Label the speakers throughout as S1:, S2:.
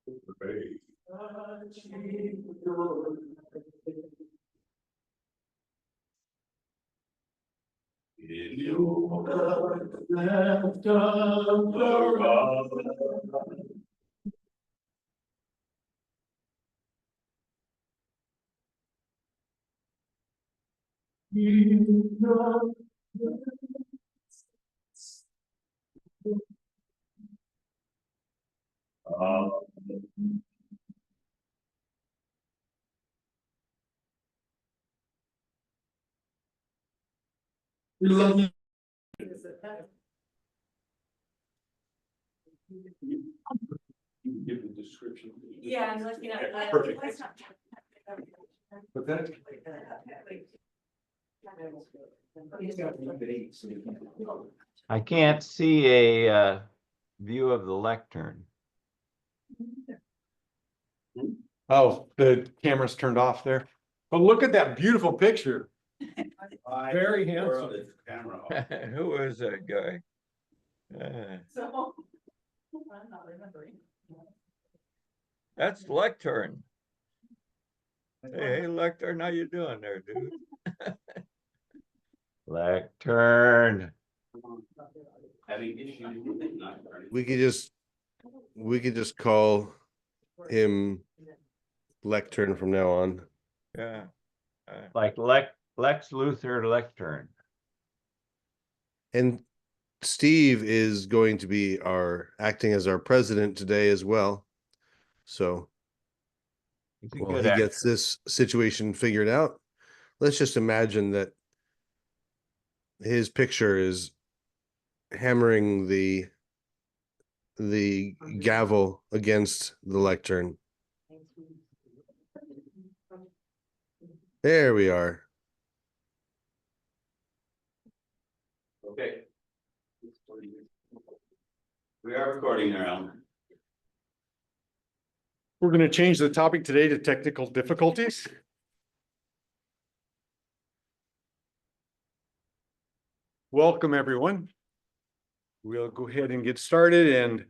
S1: Left of the road. Give the description.
S2: Yeah, I'm looking at that.
S1: Perfect. But that.
S3: I can't see a view of the lectern.
S1: Oh, the camera's turned off there. But look at that beautiful picture. Very handsome.
S3: Who is that guy?
S2: So. I'm not remembering.
S3: That's lectern. Hey, lectern, how you doing there, dude? Lectern.
S4: Having issues with it not turning.
S5: We could just call him Lectern from now on.
S3: Yeah. Like Lex Luthor lectern.
S5: And Steve is going to be acting as our president today as well. So
S3: He's a
S5: while
S3: good
S5: he
S3: actor.
S5: gets this situation figured out, let's just imagine that his picture is hammering the gavel against the lectern. There we are.
S4: Okay. We are recording now, Alan.
S1: We're going to change the topic today to technical difficulties. Welcome, everyone. We'll go ahead and get started, and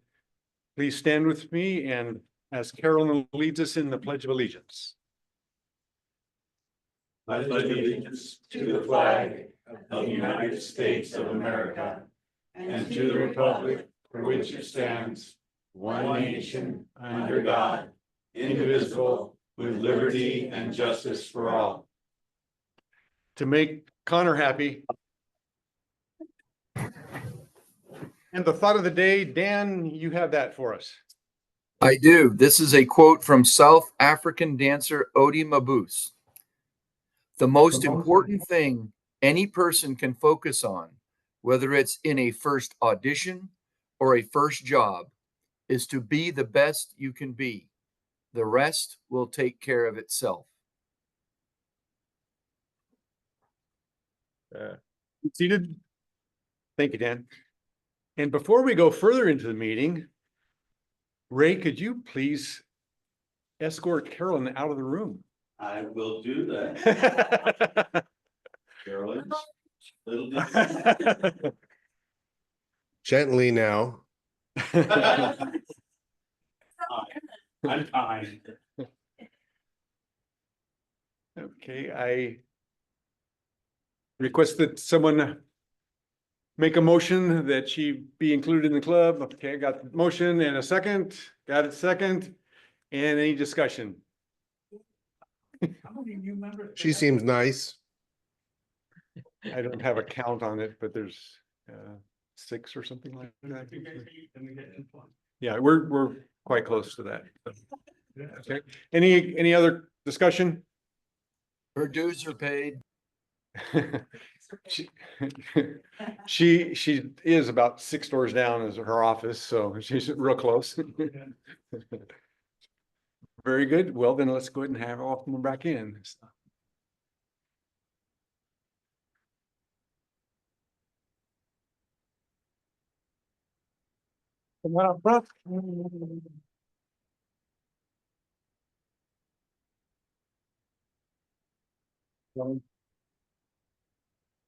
S1: please stand with me and as Carolyn leads us in the Pledge of Allegiance.
S4: I pledge allegiance to the flag of the United States of America and to the republic for which it stands, one nation, under God, indivisible, with liberty and justice for all.
S1: To make Connor happy. And the thought of the day, Dan, you have that for us.
S6: I do. This is a quote from South African dancer Odi Mabuse. The most important thing any person can focus on, whether it's in a first audition or a first job, is to be the best you can be. The rest will take care of itself.
S1: Seated. Thank you, Dan. And before we go further into the meeting, Ray, could you please escort Carolyn out of the room?
S4: I will do that, Carolyn. Little did
S5: Gently now.
S4: I'm fine.
S1: Okay, I request that someone make a motion that she be included in the club. Okay, I got the motion and a second. Got it, second. And any discussion?
S5: She seems nice.
S1: I don't have a count on it, but there's 6 or something like that. Yeah, we're quite close to that. Okay, any other discussion?
S6: Her dues are paid.
S1: She is about 6 doors down as her office, so she's real close. Very good. Well, then let's go ahead and have her welcome back in. Come on up, Beth.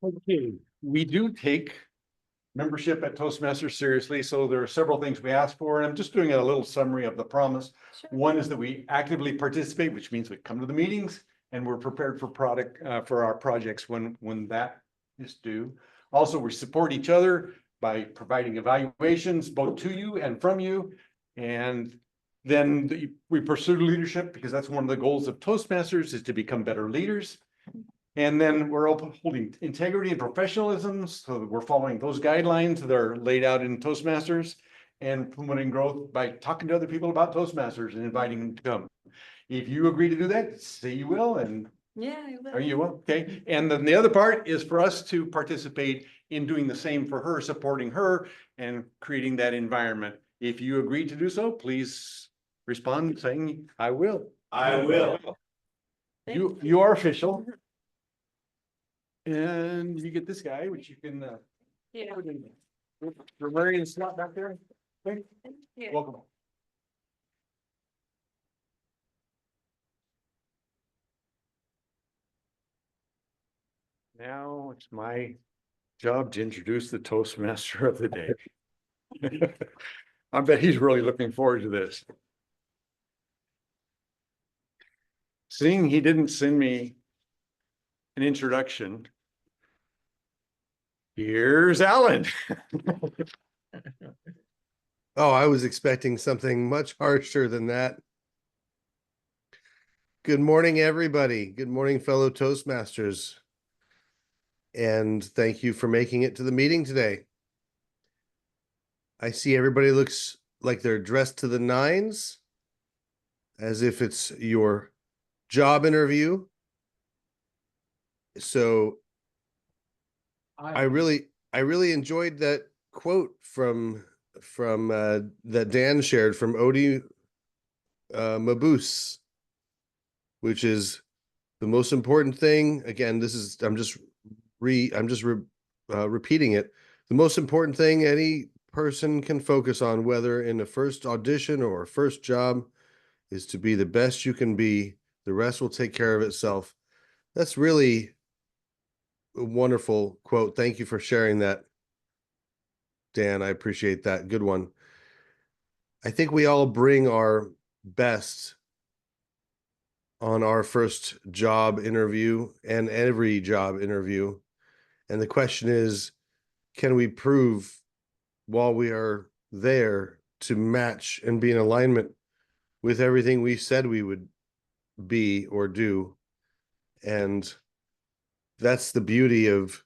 S1: Okay, we do take membership at Toastmasters seriously. So there are several things we ask for, and I'm just doing a little summary of the promise. One is that we actively participate, which means we come to the meetings and we're prepared for for our projects when that is due. Also, we support each other by providing evaluations both to you and from you. And then we pursue leadership because that's one of the goals of Toastmasters is to become better leaders. And then we're upholding integrity and professionalism. So that we're following those guidelines that are laid out in Toastmasters and promoting growth by talking to other people about Toastmasters and inviting them to come. If you agree to do that, say you will, and
S2: Yeah, I will.
S1: are you will, okay? And then the other part is for us to participate in doing the same for her, supporting her and creating that environment. If you agree to do so, please respond saying, I will.
S4: I will.
S1: You are official. And you get this guy, which you can,
S2: Yeah.
S1: put in the grammarian slot back there. Okay,
S2: Yeah.
S1: welcome. Now it's my job to introduce the Toastmaster of the day. I bet he's really looking forward to this. Seeing he didn't send me an introduction. Here's Alan.
S5: Oh, I was expecting something much harsher than that. Good morning, everybody. Good morning, fellow Toastmasters. And thank you for making it to the meeting today. I see everybody looks like they're dressed to the nines, as if it's your job interview. So I really enjoyed that quote from that Dan shared from OOHHRAAA, which is the most important thing. Again, this is I'm just repeating it. The most important thing any person can focus on, whether in a first audition or a first job, is to be the best you can be. The rest will take care of itself. That's really a wonderful quote. Thank you for sharing that, Dan. I appreciate that. Good one. I think we all bring our best on our first job interview and every job interview. And the question is, can we prove while we are there to match and be in alignment with everything we said we would be or do? And that's the beauty of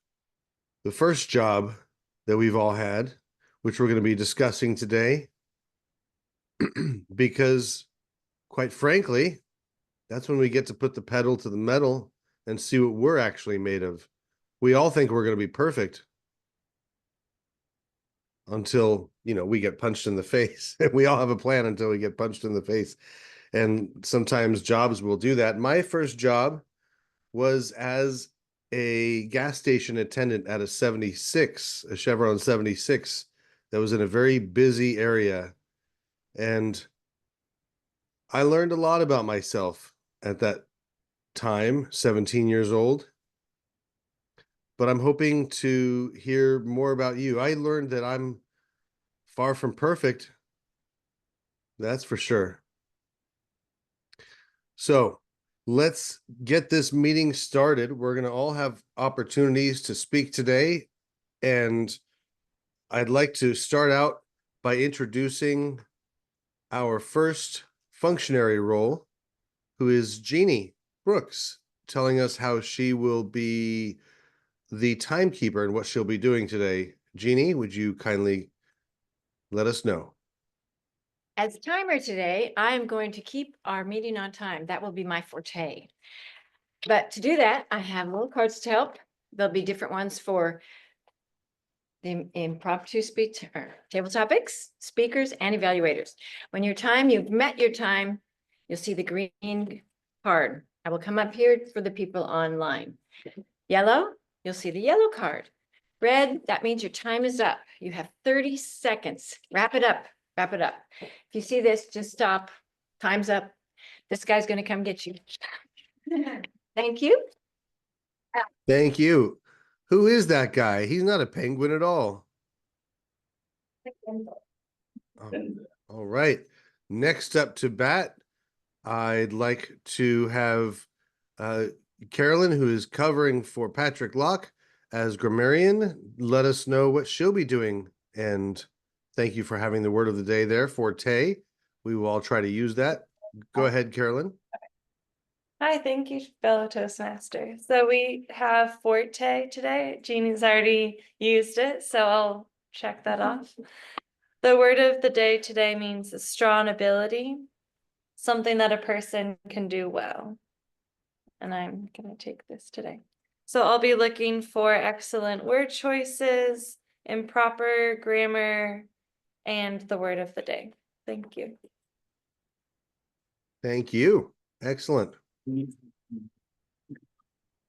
S5: the first job that we've all had, which we're going to be discussing today. Because quite frankly, that's when we get to put the pedal to the metal and see what we're actually made of. We all think we're going to be perfect until, we get punched in the face. We all have a plan until we get punched in the face. And sometimes jobs will do that. My first job was as a gas station attendant at a Chevron 76 that was in a very busy area. And I learned a lot about myself at that time, 17 years old. But I'm hoping to hear more about you. I learned that I'm far from perfect. That's for sure. So let's get this meeting started. We're going to all have opportunities to speak today. And I'd like to start out by introducing our first functionary role, who is Jeannie Brooks, telling us how she will be the timekeeper and what she'll be doing today. Jeannie, would you kindly let us know?
S7: As timer today, I am going to keep our meeting on time. That will be my forte. But to do that, I have little cards to help. There'll be different ones for the impromptu speech or table topics, speakers, and evaluators. When you've met your time, you'll see the green card. I will come up here for the people online. Yellow, you'll see the yellow card. Red, that means your time is up. You have 30 seconds. Wrap it up. Wrap it up. If you see this, just stop. Time's up. This guy's going to come get you. Thank you.
S5: Thank you. Who is that guy? He's not a penguin at all. All right, next up to bat, I'd like to have Carolyn, who is covering for Patrick Locke as grammarian, let us know what she'll be doing. And thank you for having the word of the day there, forte. We will all try to use that. Go ahead, Carolyn.
S8: Hi, thank you, fellow Toastmaster. So we have forte today. Jeannie's already used it, so I'll check that off. The word of the day today means a strong ability, something that a person can do well. And I'm gonna take this today. So I'll be looking for excellent word choices, improper grammar, and the word of the day. Thank you.
S5: Thank you. Excellent.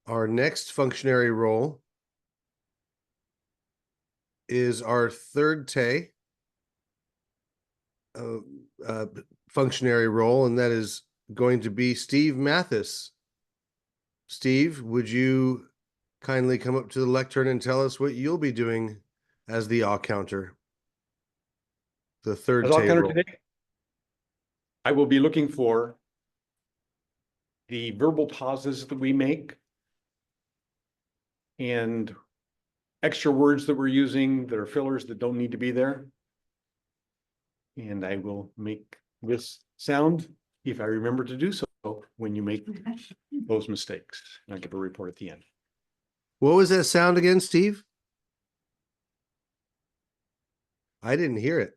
S5: Our next functionary role is our third Tay functionary role, and that is going to be Steve Mathis. Steve, would you kindly come up to the lectern and tell us what you'll be doing as the OOHHRAAA counter? The third
S1: As I'll
S5: Tay
S1: counter
S5: role.
S1: today, I will be looking for the verbal pauses that we make and extra words that we're using that are fillers that don't need to be there. And I will make this sound if I remember to do so when you make those mistakes. And I'll give a report at the end.
S5: What was that sound again, Steve? I didn't hear it.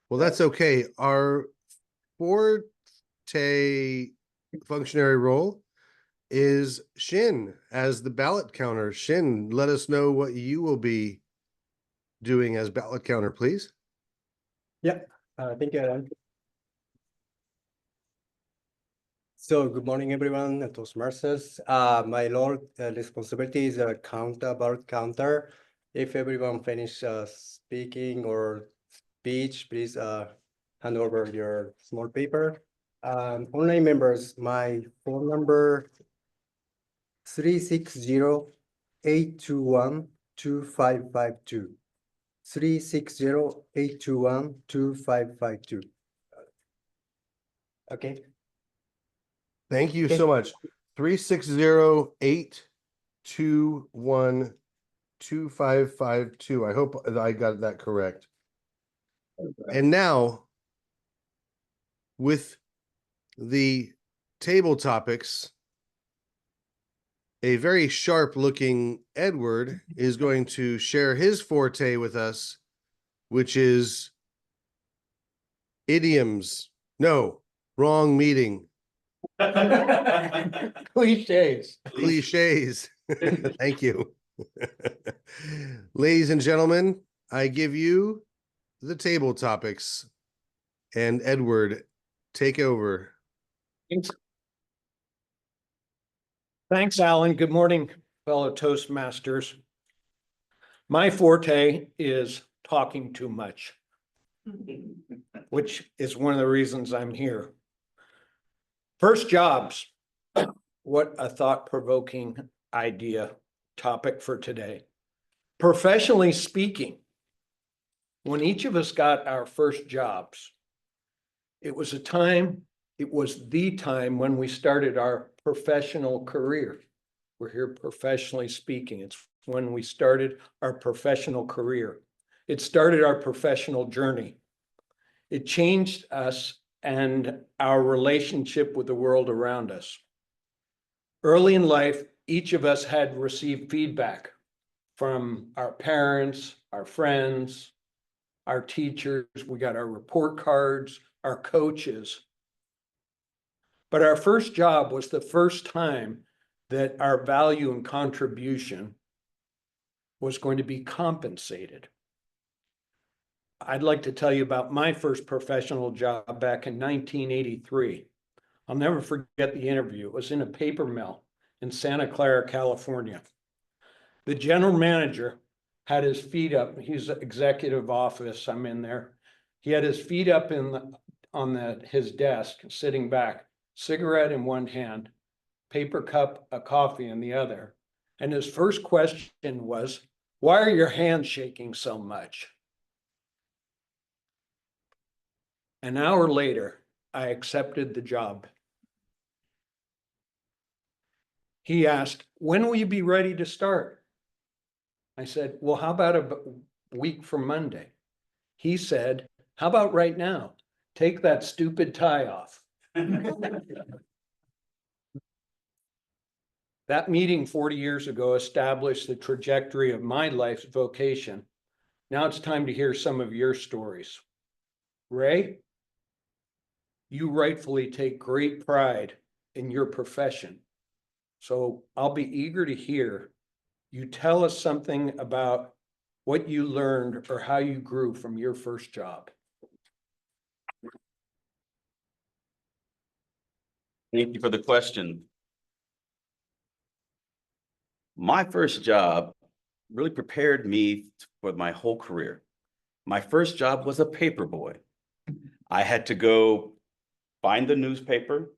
S5: Well, that's okay. Our forte functionary role is Shin as the ballot counter. Shin, let us know what you will be doing as ballot counter, please.
S9: Thank you, Alan. So good morning, everyone, Toastmasters. My role responsibility is a ballot counter. If everyone finish speaking or speech, please hand over your small paper. Online members, my phone number 360-821-2552. 360-821-2552. Okay.
S5: Thank you
S9: Okay.
S5: so much. 360-821-2552. I hope I got that correct. And now, with the table topics, a very sharp looking Edward is going to share his forte with us, which is idioms. No, wrong meeting.
S4: Cliches.
S5: Cliches. Thank you. Ladies and gentlemen, I give you the table topics. And Edward, take over.
S4: Thanks, Alan. Good morning, fellow Toastmasters. My forte is talking too much, which is one of the reasons I'm here. First jobs. What a thought-provoking idea topic for today. Professionally speaking, when each of us got our first jobs, it was the time when we started our professional career. We're here professionally speaking. It's when we started our professional career. It started our professional journey. It changed us and our relationship with the world around us. Early in life, each of us had received feedback from our parents, our friends, our teachers. We got our report cards, our coaches. But our first job was the first time that our value and contribution was going to be compensated. I'd like to tell you about my first professional job back in 1983. I'll never forget the interview. It was in a paper mill in Santa Clara, California. The general manager had his feet up. He's executive office. I'm in there. He had his feet up on his desk, sitting back, cigarette in one hand, paper cup of coffee in the other. And his first question was, "Why are your hands shaking so much?"
S10: An hour later, I accepted the job. He asked, when will you be ready to start? I said, well, how about a week from Monday? He said, how about right now? Take that stupid tie off. That meeting 40 years ago established the trajectory of my life's vocation. Now it's time to hear some of your stories. Ray, you rightfully take great pride in your profession. So I'll be eager to hear you tell us something about what you learned or how you grew from your first job.
S11: Thank you for the question. My first job really prepared me for my whole career. My first job was a paper boy. I had to go find the newspaper.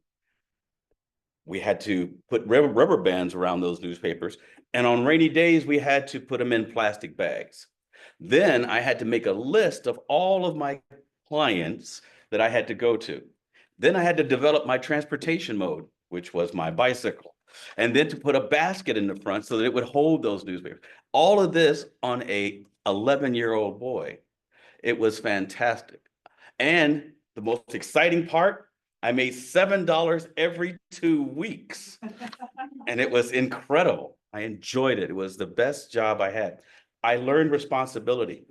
S11: We had to put rubber bands around those newspapers. And on rainy days, we had to put them in plastic bags. Then I had to make a list of all of my clients that I had to go to. Then I had to develop my transportation mode, which was my bicycle. And then to put a basket in the front so that it would hold those newspapers. All of this on a 11-year-old boy. It was fantastic. And the most exciting part, I made $7 every 2 weeks. And it was incredible. I enjoyed it. It was the best job I had. I learned responsibility.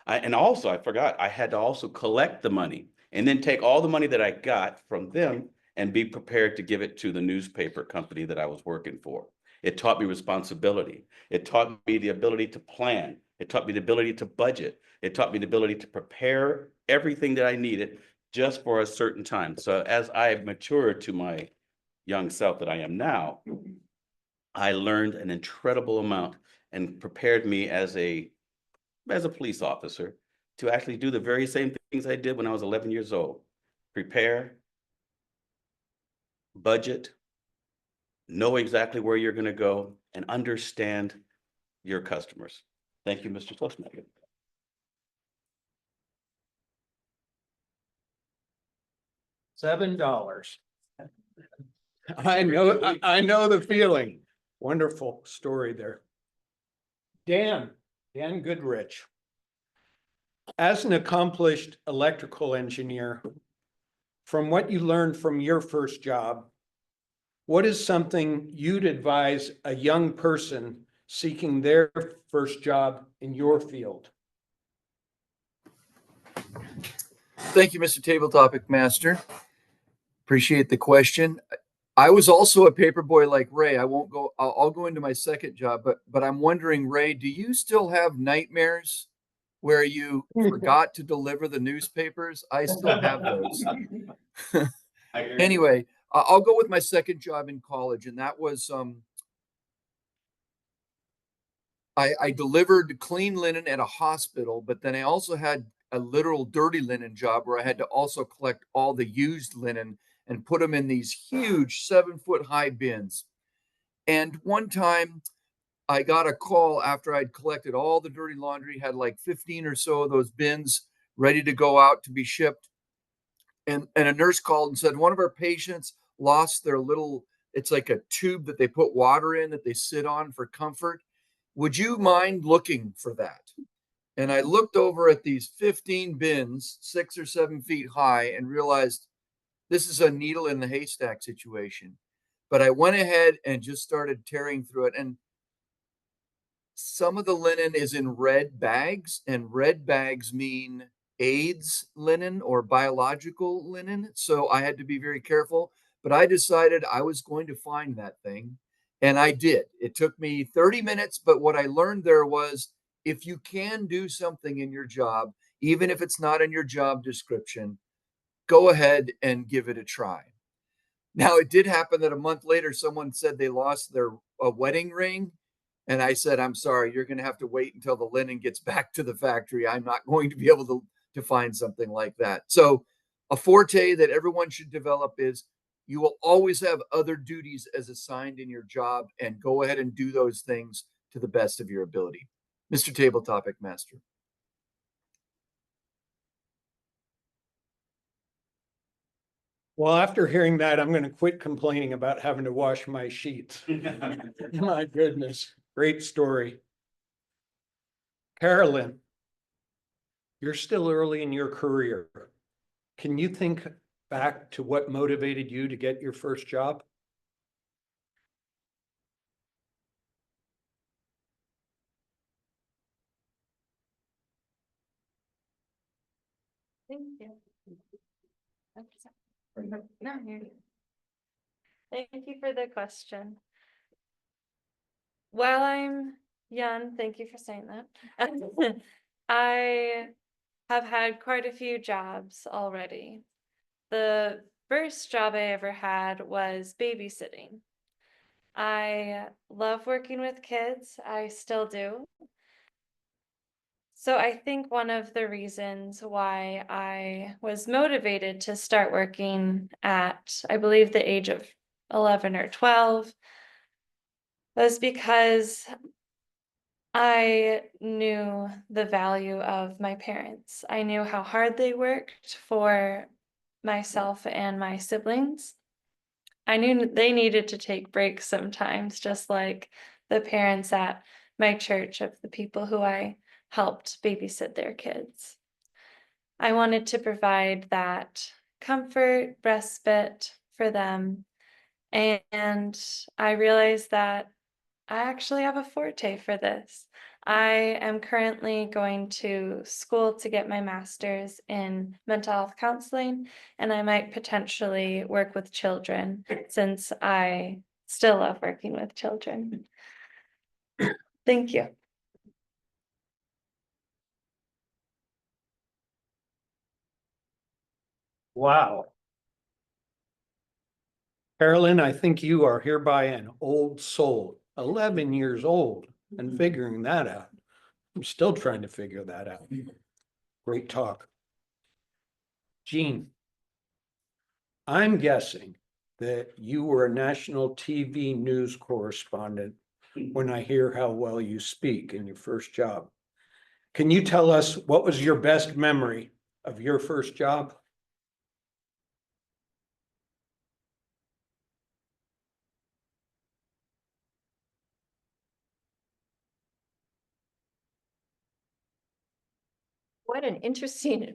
S11: And also, I forgot, I had to also collect the money and then take all the money that I got from them and be prepared to give it to the newspaper company that I was working for. It taught me responsibility. It taught me the ability to plan. It taught me the ability to budget. It taught me the ability to prepare everything that I needed just for a certain time. So as I have matured to my young self that I am now, I learned an incredible amount and prepared me as a police officer to actually do the very same things I did when I was 11 years old. Prepare, budget, know exactly where you're going to go, and understand your customers. Thank you, Mr. Toastmaster.
S10: $7. I know the feeling. Wonderful story there. Dan Goodrich. As an accomplished electrical engineer, from what you learned from your first job, what is something you'd advise a young person seeking their first job in your field?
S6: Thank you, Mr. Table Topic Master. Appreciate the question. I was also a paper boy like Ray. I'll go into my second job, but I'm wondering, Ray, do you still have nightmares where you forgot to deliver the newspapers? I still have those. Anyway, I'll go with my second job in college, and that was I delivered clean linen at a hospital, but then I also had a literal dirty linen job where I had to also collect all the used linen and put them in these huge 7-foot high bins. And one time I got a call after I'd collected all the dirty laundry, had like 15 or so of those bins ready to go out to be shipped. And a nurse called and said, one of our patients lost their little, it's like a tube that they put water in that they sit on for comfort. Would you mind looking for that? And I looked over at these 15 bins, 6 or 7 feet high, and realized this is a needle in the haystack situation. But I went ahead and just started tearing through it. And some of the linen is in red bags, and red bags mean AIDS linen or biological linen. So I had to be very careful. But I decided I was going to find that thing. And I did. It took me 30 minutes. But what I learned there was if you can do something in your job, even if it's not in your job description, go ahead and give it a try. Now, it did happen that a month later, someone said they lost their wedding ring. And I said, I'm sorry, you're going to have to wait until the linen gets back to the factory. I'm not going to be able to find something like that. So a forte that everyone should develop is you will always have other duties as assigned in your job, and go ahead and do those things to the best of your ability. Mr. Table Topic Master.
S10: Well, after hearing that, I'm gonna quit complaining about having to wash my sheets. My goodness, great story. Carolyn, you're still early in your career. Can you think back to what motivated you to get your first job?
S8: Thank you. No, thank you for the question. While I'm young, thank you for saying that. I have had quite a few jobs already. The first job I ever had was babysitting. I love working with kids. I still do. So I think one of the reasons why I was motivated to start working at, I believe, the age of 11 or 12 was because I knew the value of my parents. I knew how hard they worked for myself and my siblings. I knew they needed to take breaks sometimes, just like the parents at my church of the people who I helped babysit their kids. I wanted to provide that comfort, respite for them. And I realized that I actually have a forte for this. I am currently going to school to get my master's in mental health counseling, and I might potentially work with children since I still love working with children. Thank you.
S10: Wow. Carolyn, I think you are hereby an old soul, 11 years old and figuring that out. I'm still trying to figure that out. Great talk. Jean, I'm guessing that you were a national TV news correspondent when I hear how well you speak in your first job. Can you tell us what was your best memory of your first job?
S7: What an interesting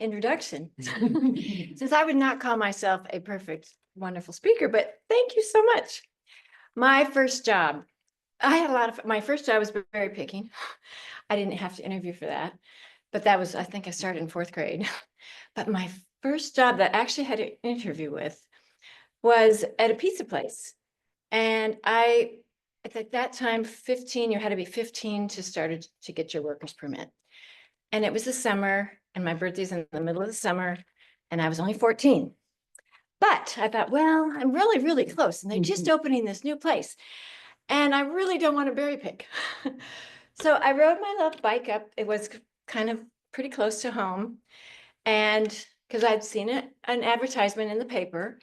S7: introduction. Since I would not call myself a perfect, wonderful speaker, but thank you so much. My first job, I had a lot of, my first job was very picking. I didn't have to interview for that, but that was, I think I started in 4th grade. But my first job that I actually had an interview with was at a pizza place. And at that time, 15, you had to be 15 to start to get your worker's permit. And it was the summer, and my birthday's in the middle of the summer, and I was only 14. But I thought, well, I'm really, really close, and they're just opening this new place, and I really don't want to berry pick. So I rode my little bike up. It was kind of pretty close to home, and because I'd seen an advertisement in the paper,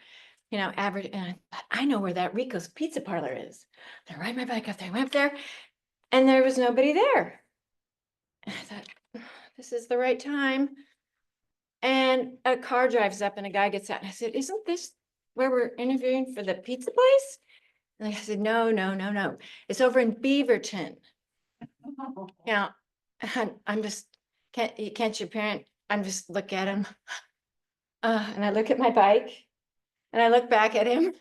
S7: and I thought, I know where that Rico's Pizza Parlor is. I ride my bike up there. I went up there, and there was nobody there. And I thought, this is the right time. And a car drives up and a guy gets out. And I said, isn't this where we're interviewing for the pizza place? And they said, no. It's over in Beaverton. Now, I'm just, can't your parent, I'm just look at him. And I look at my bike and I look back at him.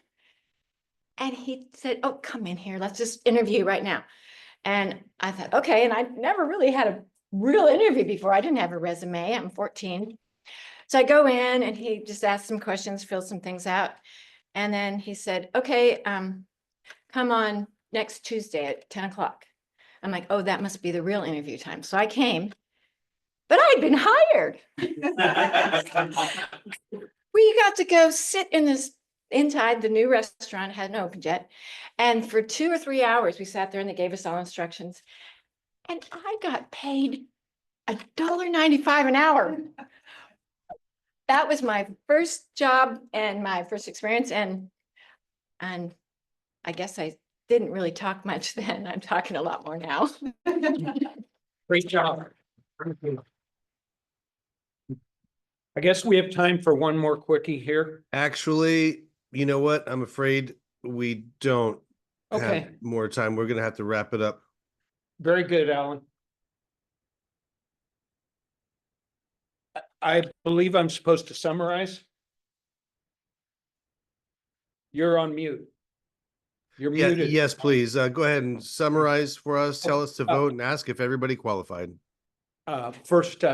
S7: And he said, oh, come in here. Let's just interview right now. And I thought, okay. And I never really had a real interview before. I didn't have a resume. I'm 14. So I go in and he just asked some questions, filled some things out. And then he said, okay, come on next Tuesday at 10 o'clock. I'm like, oh, that must be the real interview time. So I came, but I'd been hired. We got to go sit in this inside the new restaurant, hadn't opened yet. And for 2 or 3 hours, we sat there and they gave us all instructions. And I got paid $1.95 an hour. That was my first job and my first experience. And I guess I didn't really talk much then. I'm talking a lot more now.
S10: Great job. I guess we have time for one more quickie here.
S5: Actually, you know what? I'm afraid we don't
S10: Okay,
S5: have more time. We're gonna have to wrap it up.
S10: very good, Alan. I believe I'm supposed to summarize. You're on mute. You're
S5: Yeah,
S10: muted.
S5: yes, please. Go ahead and summarize for us. Tell us to vote and ask if everybody qualified.
S10: First,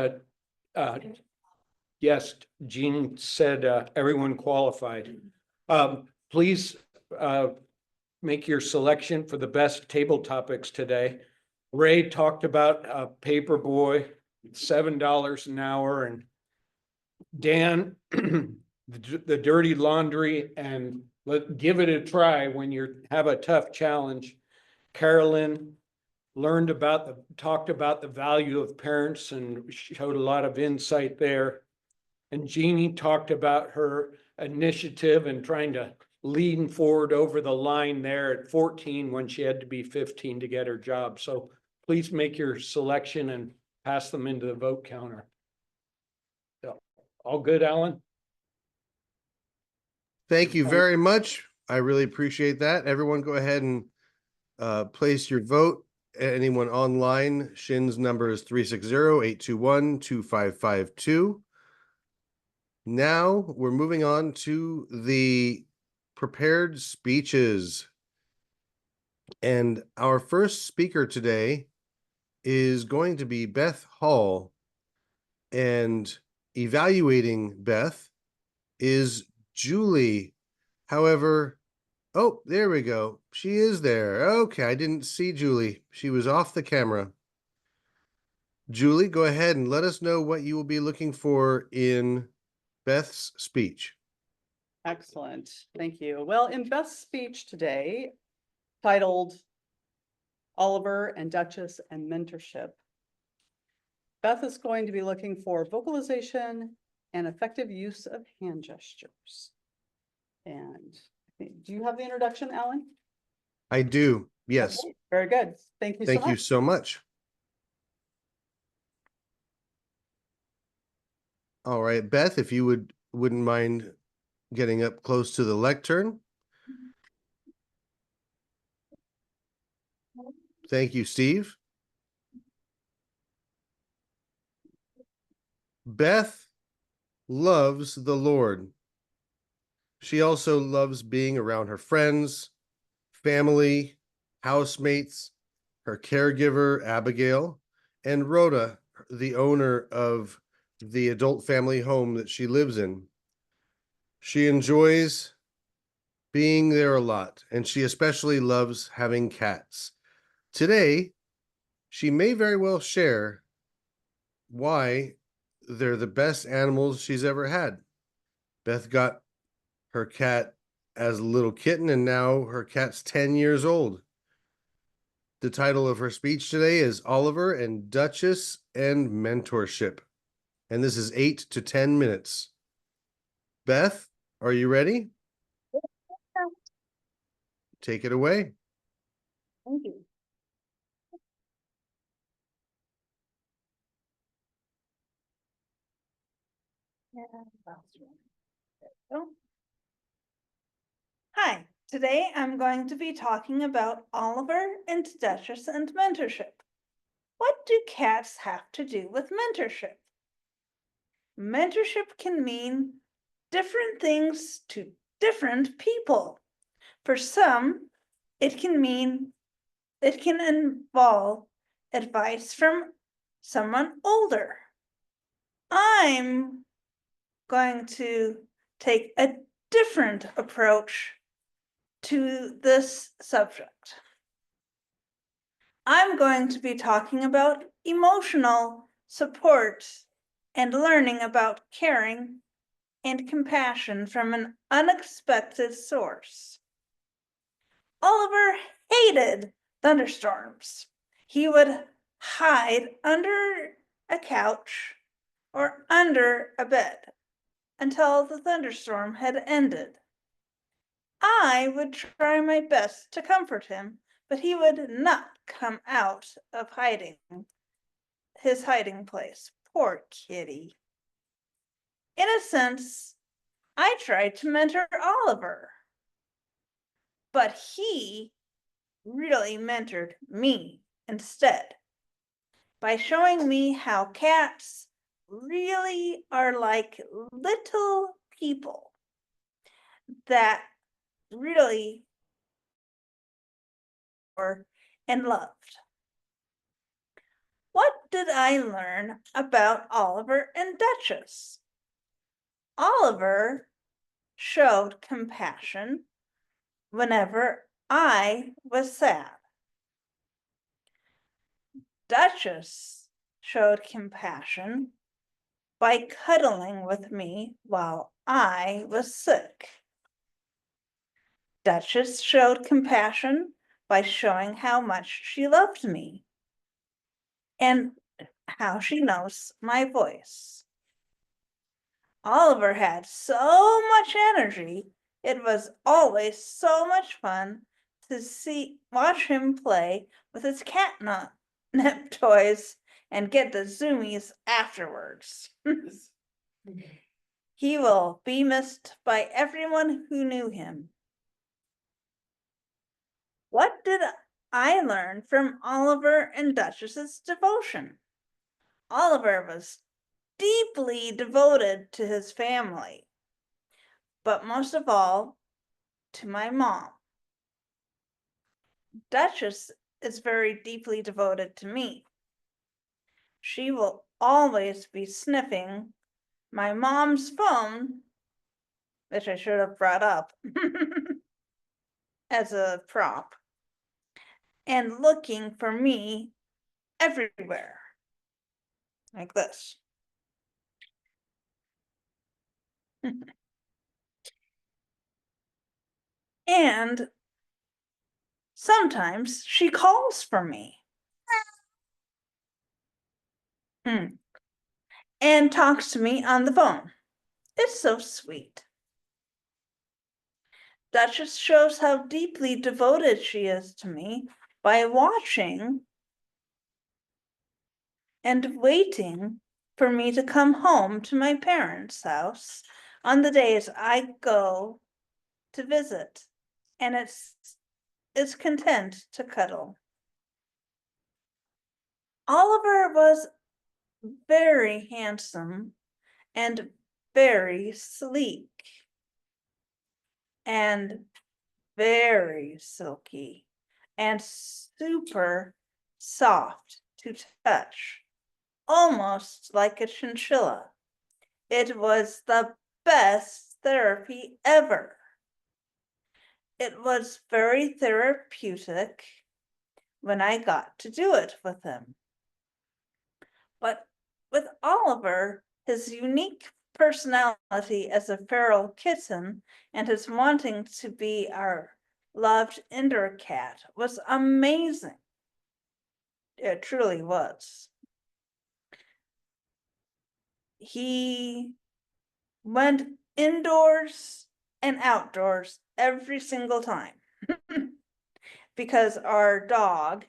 S10: yes, Jean said, everyone qualified. Please, make your selection for the best table topics today. Ray talked about, Paperboy, $7 an hour, and Dan, the dirty laundry, and give it a try when you have a tough challenge. Carolyn talked about the value of parents and showed a lot of insight there. And Jeannie talked about her initiative and trying to lean forward over the line there at 14 when she had to be 15 to get her job. So please make your selection and pass them into the vote counter. So, all good, Alan?
S5: Thank you very much. I really appreciate that. Everyone go ahead and place your vote. Anyone online, Shin's number is 360-821-2552. Now we're moving on to the prepared speeches. And our first speaker today is going to be Beth Hall. And evaluating Beth is Julie. However, oh, there we go. She is there. Okay, I didn't see Julie. She was off the camera. Julie, go ahead and let us know what you will be looking for in Beth's speech.
S12: Excellent. Thank you. Well, in Beth's speech today, titled Oliver and Duchess and Mentorship, Beth is going to be looking for vocalization and effective use of hand gestures. And do you have the introduction, Alan?
S5: I do. Yes.
S12: Okay, very good. Thank you so much.
S5: Thank you so much. All right, Beth, if you wouldn't mind getting up close to the lectern. Thank you, Steve. Beth loves the Lord. She also loves being around her friends, family, housemates, her caregiver, Abigail, and Rhoda, the owner of the adult family home that she lives in. She enjoys being there a lot, and she especially loves having cats. Today, she may very well share why they're the best animals she's ever had. Beth got her cat as a little kitten, and now her cat's 10 years old. The title of her speech today is Oliver and Duchess and Mentorship. And this is 8 to 10 minutes. Beth, are you ready? Take it away.
S12: Thank you.
S8: Hi, today I'm going to be talking about Oliver and Duchess and mentorship. What do cats have to do with mentorship? Mentorship can mean different things to different people. For some, it can involve advice from someone older. I'm going to take a different approach to this subject. I'm going to be talking about emotional support and learning about caring and compassion from an unexpected source. Oliver hated thunderstorms. He would hide under a couch or under a bed until the thunderstorm had ended. I would try my best to comfort him, but he would not come out of his hiding place. Poor kitty.
S2: in a sense, I tried to mentor Oliver, but he really mentored me instead by showing me how cats really are like little people that really were and loved. What did I learn about Oliver and Duchess? Oliver showed compassion whenever I was sad. Duchess showed compassion by cuddling with me while I was sick. Duchess showed compassion by showing how much she loved me and how she knows my voice. Oliver had so much energy. It was always so much fun to watch him play with his catnip toys and get the zoomies afterwards. He will be missed by everyone who knew him. What did I learn from Oliver and Duchess's devotion? Oliver was deeply devoted to his family, but most of all, to my mom. Duchess is very deeply devoted to me. She will always be sniffing my mom's phone, which I should have brought up as a prop, and looking for me everywhere, like this. And sometimes she calls for me and talks to me on the phone. It's so sweet. Duchess shows how deeply devoted she is to me by watching and waiting for me to come home to my parents' house on the days I go to visit, and is content to cuddle. Oliver was very handsome and very sleek and very silky and super soft to touch, almost like a chinchilla. It was the best therapy ever. It was very therapeutic when I got to do it with him. But with Oliver, his unique personality as a feral kitten and his wanting to be our loved indoor cat was amazing. It truly was. He went indoors and outdoors every single time because our dog,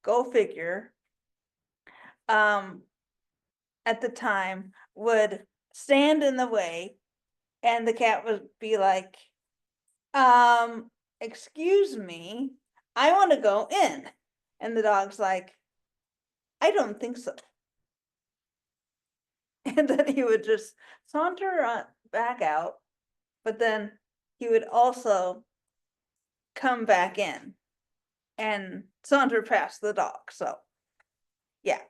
S2: go figure, at the time would stand in the way and the cat would be like, excuse me, I want to go in. And the dog's like, I don't think so. And then he would just saunter back out, but then he would also come back in and saunter past the dog. So yeah,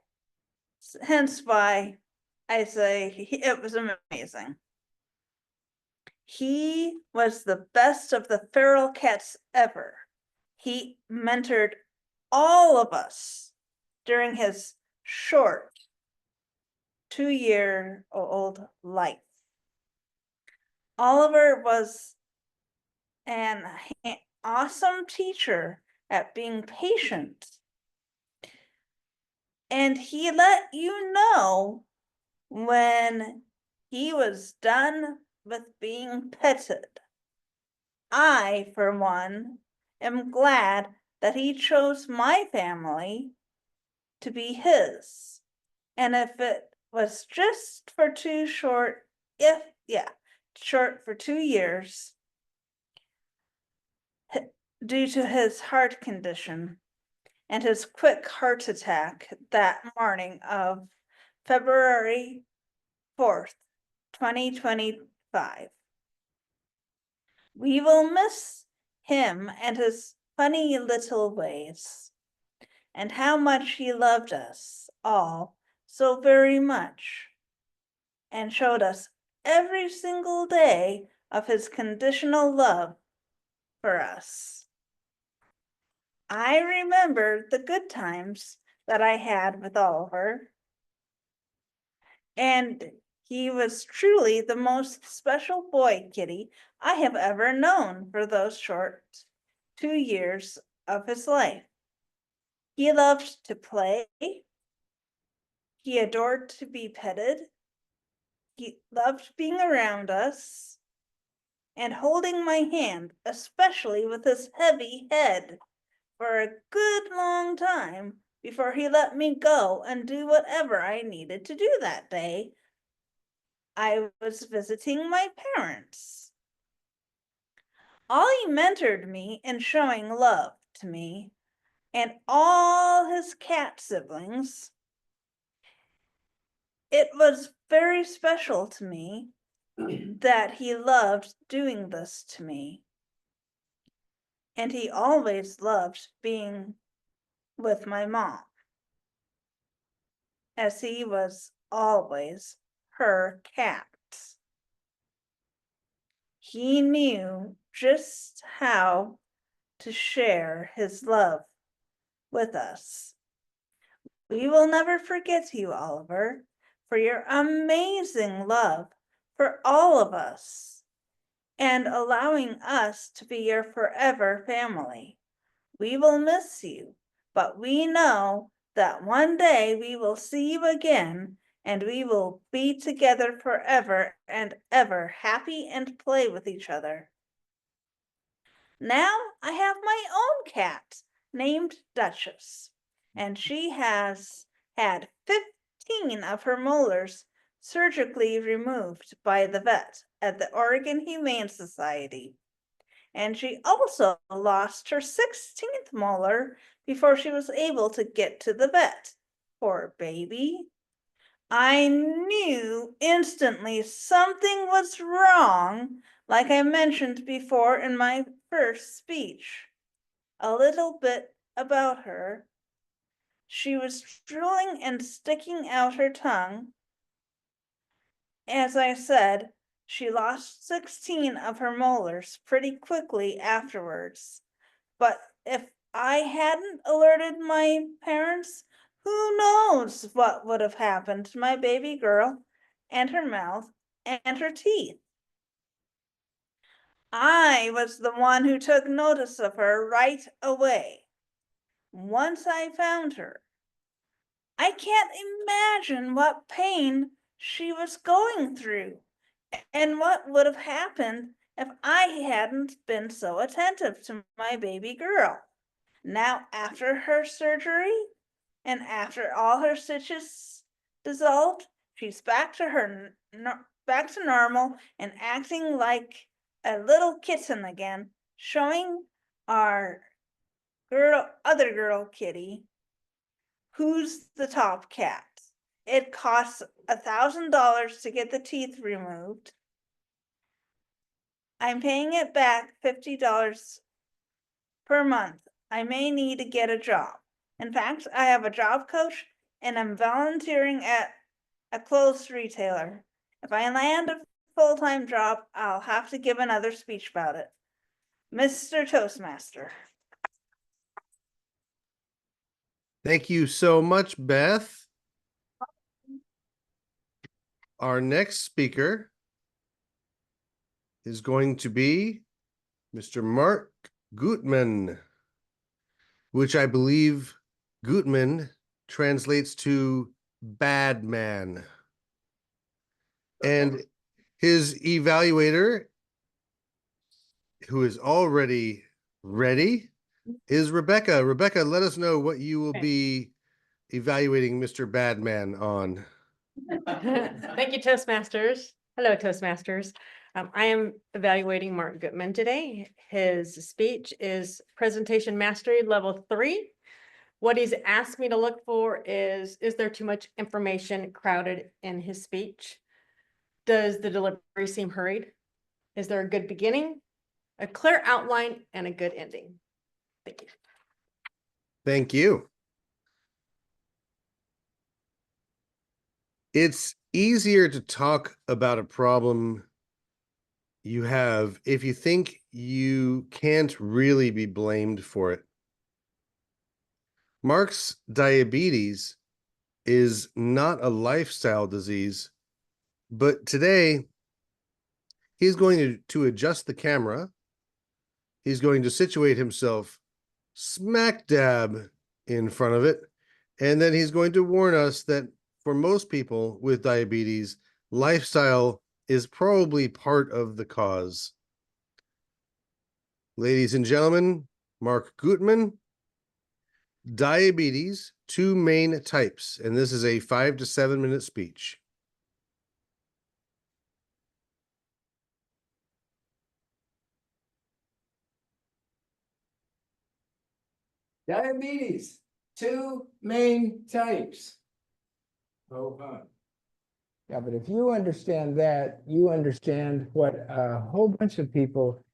S2: hence why I say it was amazing. He was the best of the feral cats ever. He mentored all of us during his short 2-year-old life. Oliver was an awesome teacher at being patient. And he let you know when he was done with being petted. I, for one, am glad that he chose my family to be his. And if it was just for short for 2 years due to his heart condition and his quick heart attack that morning of February 4th, 2025. We will miss him and his funny little ways, and how much he loved us all so very much, and showed us every single day of his conditional love for us. I remember the good times that I had with Oliver, and he was truly the most special boy kitty I have ever known for those short 2 years of his life. He loved to play. He adored to be petted. He loved being around us and holding my hand, especially with his heavy head, for a good long time before he let me go and do whatever I needed to do that day. I was visiting my parents. Ollie mentored me in showing love to me and all his cat siblings. It was very special to me that he loved doing this to me. And he always loved being with my mom, as he was always her cat. He knew just how to share his love with us. We will never forget you, Oliver, for your amazing love for all of us and allowing us to be your forever family. We will miss you, but we know that one day we will see you again and we will be together forever and ever, happy and play with each other. Now I have my own cat named Duchess, and she has had 15 of her molars surgically removed by the vet at the Oregon Humane Society. And she also lost her 16th molar before she was able to get to the vet. Poor baby. I knew instantly something was wrong, like I mentioned before in my first speech. A little bit about her. She was drooling and sticking out her tongue. As I said, she lost 16 of her molars pretty quickly afterwards. But if I hadn't alerted my parents, who knows what would have happened to my baby girl and her mouth and her teeth. I was the one who took notice of her right away. Once I found her, I can't imagine what pain she was going through and what would have happened if I hadn't been so attentive to my baby girl. Now, after her surgery and after all her stitches dissolved, she's back to normal and acting like a little kitten again, showing our other girl kitty who's the top cat. It costs $1,000 to get the teeth removed. I'm paying it back $50 per month. I may need to get a job. In fact, I have a job coach and I'm volunteering at a clothes retailer. If I land a full-time job, I'll have to give another speech about it. Mr. Toastmaster.
S5: Thank you so much, Beth. Our next speaker is going to be Mr. Mark Gutman, which I believe Gutman translates to bad man. And his evaluator, who is already ready, is Rebecca. Rebecca, let us know what you will be evaluating Mr. Badman on.
S7: Thank you, Toastmasters. Hello, Toastmasters. I am evaluating Mark Goodman today. His speech is Presentation Mastery Level 3. What he's asked me to look for is there too much information crowded in his speech? Does the delivery seem hurried? Is there a good beginning, a clear outline, and a good ending? Thank you.
S5: Thank you. It's easier to talk about a problem you have if you think you can't really be blamed for it. Mark's diabetes is not a lifestyle disease, but today he's going to adjust the camera. He's going to situate himself smack dab in front of it. And then he's going to warn us that for most people with diabetes, lifestyle is probably part of the cause. Ladies and gentlemen, Mark Gutman, diabetes, 2 main types, and this is a 5 to 7 minute speech.
S13: Diabetes, 2 main types. Oh, yeah, but if you understand that, you understand what a whole bunch of people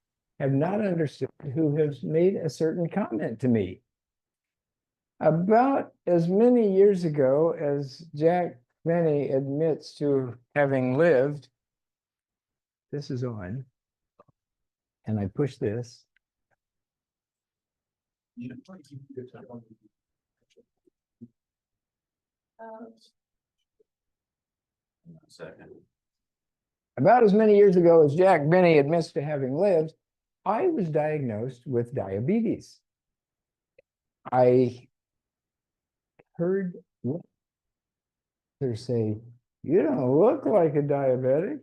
S13: have not understood who have made a certain comment to me. About as many years ago as Jack Benny admits to having lived, this is on, and I push this.
S11: Second.
S13: About as many years ago as Jack Benny admits to having lived, I was diagnosed with diabetes. I heard they say, "You don't look like a diabetic."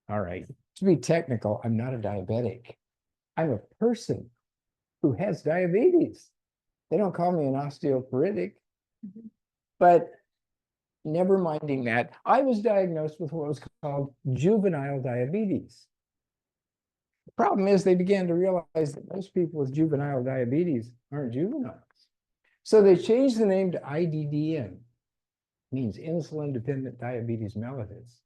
S13: All right, to be technical, I'm not a diabetic. I'm a person who has diabetes. They don't call me an osteoporotic, but never minding that, I was diagnosed with what was called juvenile diabetes. The problem is they began to realize that most people with juvenile diabetes aren't juveniles. So they changed the name to IDDM, means insulin-dependent diabetes mellitus.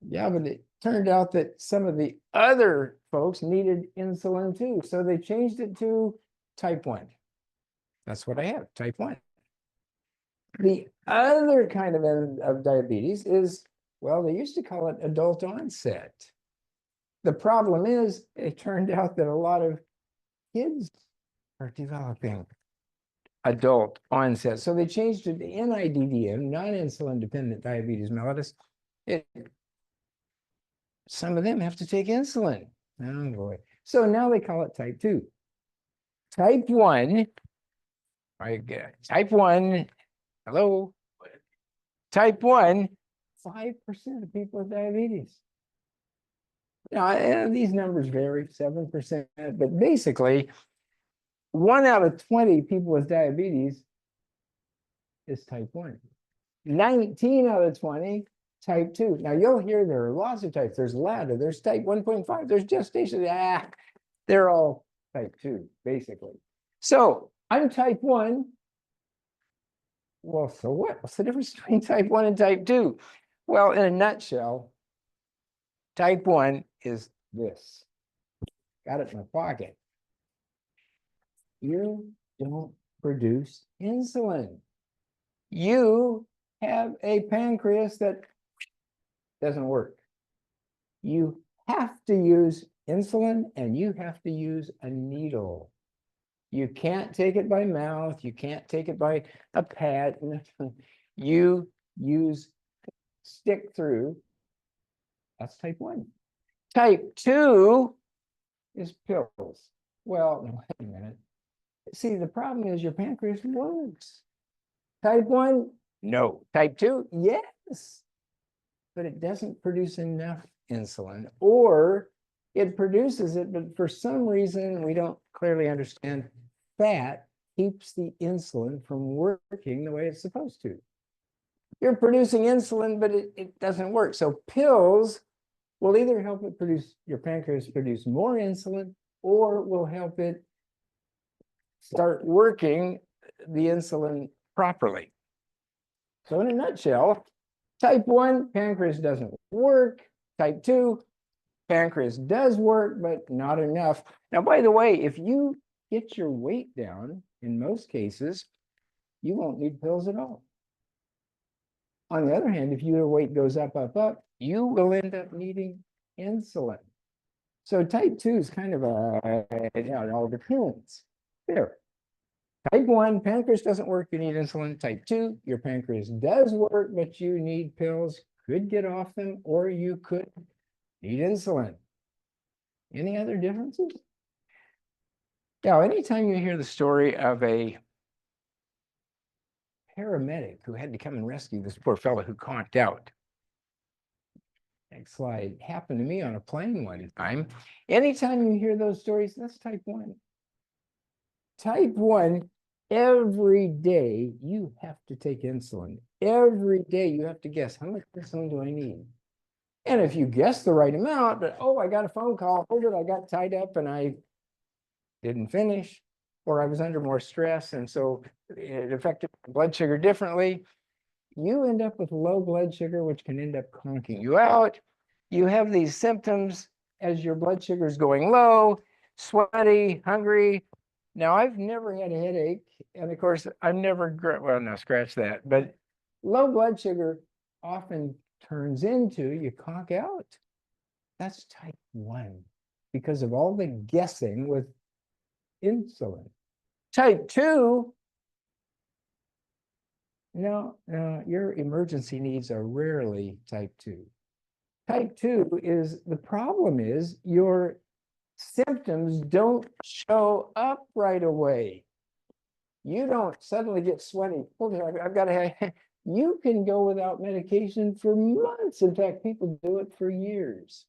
S13: Yeah, but it turned out that some of the other folks needed insulin too. So they changed it to type 1. That's what I have, type 1. The other kind of diabetes is, well, they used to call it adult onset. The problem is, it turned out that a lot of kids are developing adult onset. So they changed it to NIDDM, non-insulin dependent diabetes mellitus. Some of them have to take insulin. Oh boy. So now they call it type 2. Type 1, type 1, hello? Type 1, 5% of people with diabetes. Now, these numbers vary, 7%, but basically, 1 out of 20 people with diabetes is type 1. 19 out of 20, type 2. Now, you'll hear there are lots of types. There's LADA, there's type 1.5, there's gestation. They're all type 2, basically. So, I'm type 1. Well, so what? What's the difference between type 1 and type 2? Well, in a nutshell, type 1 is this. Got it in my pocket. You don't produce insulin. You have a pancreas that doesn't work. You have to use insulin and you have to use a needle. You can't take it by mouth. You can't take it by a pad. You use stick through. That's type 1. Type 2 is pills. Well, wait a minute. See, the problem is your pancreas works. Type 1, no. Type 2, yes. But it doesn't produce enough insulin, or it produces it, but for some reason we don't clearly understand, fat keeps the insulin from working the way it's supposed to. you're producing insulin, but it doesn't work. So pills will either help it produce, your pancreas produce more insulin, or will help it start working the insulin properly. So in a nutshell, type 1, pancreas doesn't work. Type 2, pancreas does work, but not enough. Now, by the way, if you get your weight down, in most cases, you won't need pills at all. On the other hand, if your weight goes up, you will end up needing insulin. So type 2 is kind of it all depends. There. Type 1, pancreas doesn't work, you need insulin. Type 2, your pancreas does work, but you need pills. Could get off them, or you could need insulin. Any other differences? Now, anytime you hear the story of a paramedic who had to come and rescue this poor fellow who conked out. Next slide. Happened to me on a plane one time. Anytime you hear those stories, that's type 1. Type 1, every day you have to take insulin. Every day you have to guess, how much insulin do I need? And if you guess the right amount, but oh, I got a phone call, hold it, I got tied up and I didn't finish, or I was under more stress, and so it affected blood sugar differently, you end up with low blood sugar, which can end up conking you out. You have these symptoms as your blood sugar is going low, sweaty, hungry. Now, I've never had a headache, and of course, I've never, well, no, scratch that, but low blood sugar often turns into you conk out. That's type 1 because of all the guessing with insulin. Type 2, no, your emergency needs are rarely type 2. Type 2 is, the problem is your symptoms don't show up right away. You don't suddenly get sweaty. I've got to have, you can go without medication for months. In fact, people do it for years.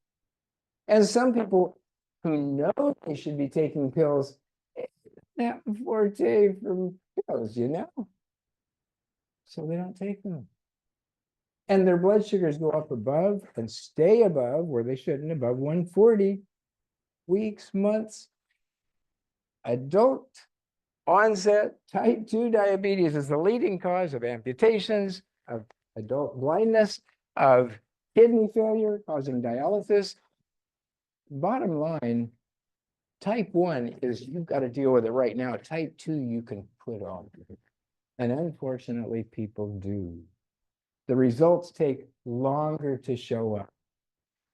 S13: And some people who know they should be taking pills, that forte from pills, you know? So they don't take them. And their blood sugars go up above and stay above where they shouldn't, above 140 weeks, months. Adult onset type 2 diabetes is the leading cause of amputations, of adult blindness, of kidney failure, causing dialysis. Bottom line, type 1 is you've got to deal with it right now. Type 2 you can put off. And unfortunately, people do. The results take longer to show up.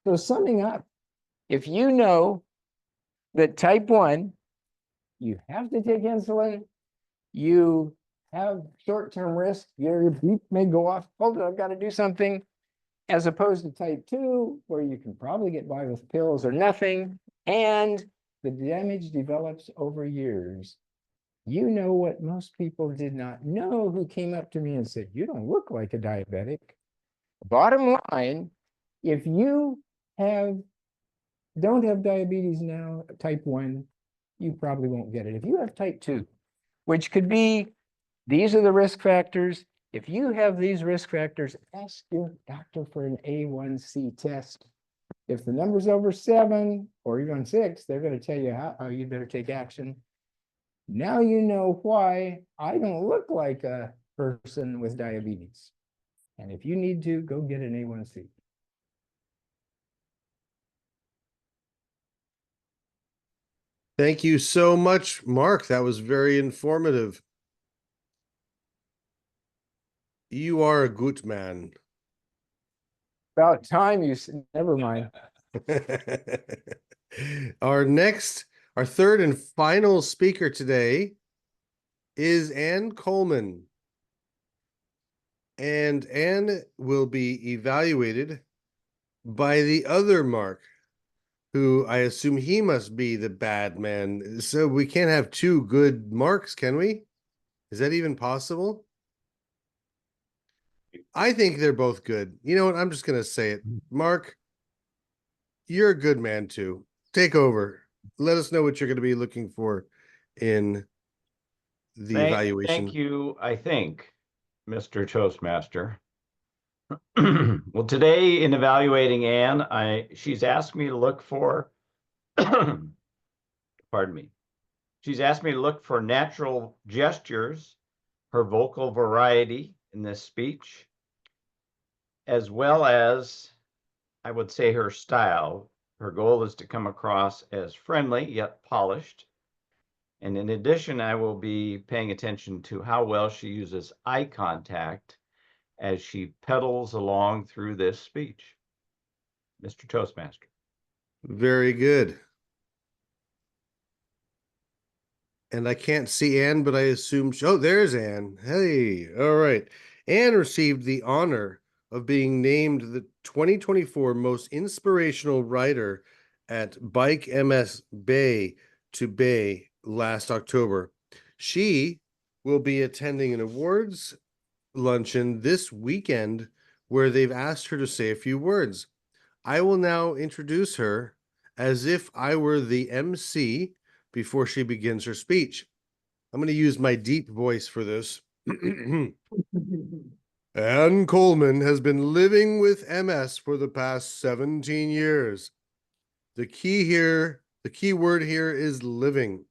S13: So summing up, if you know that type 1, you have to take insulin, you have short-term risk, your beep may go off, hold it, I've got to do something, as opposed to type 2, where you can probably get by with pills or nothing, and the damage develops over years. You know what most people did not know who came up to me and said, you don't look like a diabetic. Bottom line, if you don't have diabetes now, type 1, you probably won't get it. If you have type 2, which could be, these are the risk factors. If you have these risk factors, ask your doctor for an A1C test. If the number's over 7 or even 6, they're going to tell you how you better take action. Now you know why I don't look like a person with diabetes. And if you need to, go get an A1C.
S5: Thank you so much, Mark. That was very informative. You are a good man.
S13: About time you said, never mind.
S5: Our third and final speaker today is Ann Coleman. And Ann will be evaluated by the other Mark, who I assume he must be the bad man. So we can't have two good Marks, can we? Is that even possible? I think they're both good. You know what? I'm just going to say it. Mark, you're a good man too. Take over. Let us know what you're going to be looking for in the evaluation.
S3: Thank you, I think, Mr. Toastmaster. Well, today in evaluating Anne, she's asked me to look for, pardon me. She's asked me to look for natural gestures, her vocal variety in this speech, as well as, I would say, her style. Her goal is to come across as friendly yet polished. And in addition, I will be paying attention to how well she uses eye contact as she pedals along through this speech. Mr. Toastmaster.
S5: Very good. And I can't see Anne, but I assume, oh, there's Anne. Hey, all right. Anne received the honor of being named the 2024 Most Inspirational Writer at Bike MS Bay to Bay last October. She will be attending an awards luncheon this weekend where they've asked her to say a few words. I will now introduce her as if I were the MC before she begins her speech. I'm going to use my deep voice for this. Anne Coleman has been living with MS for the past 17 years. The key word here is living,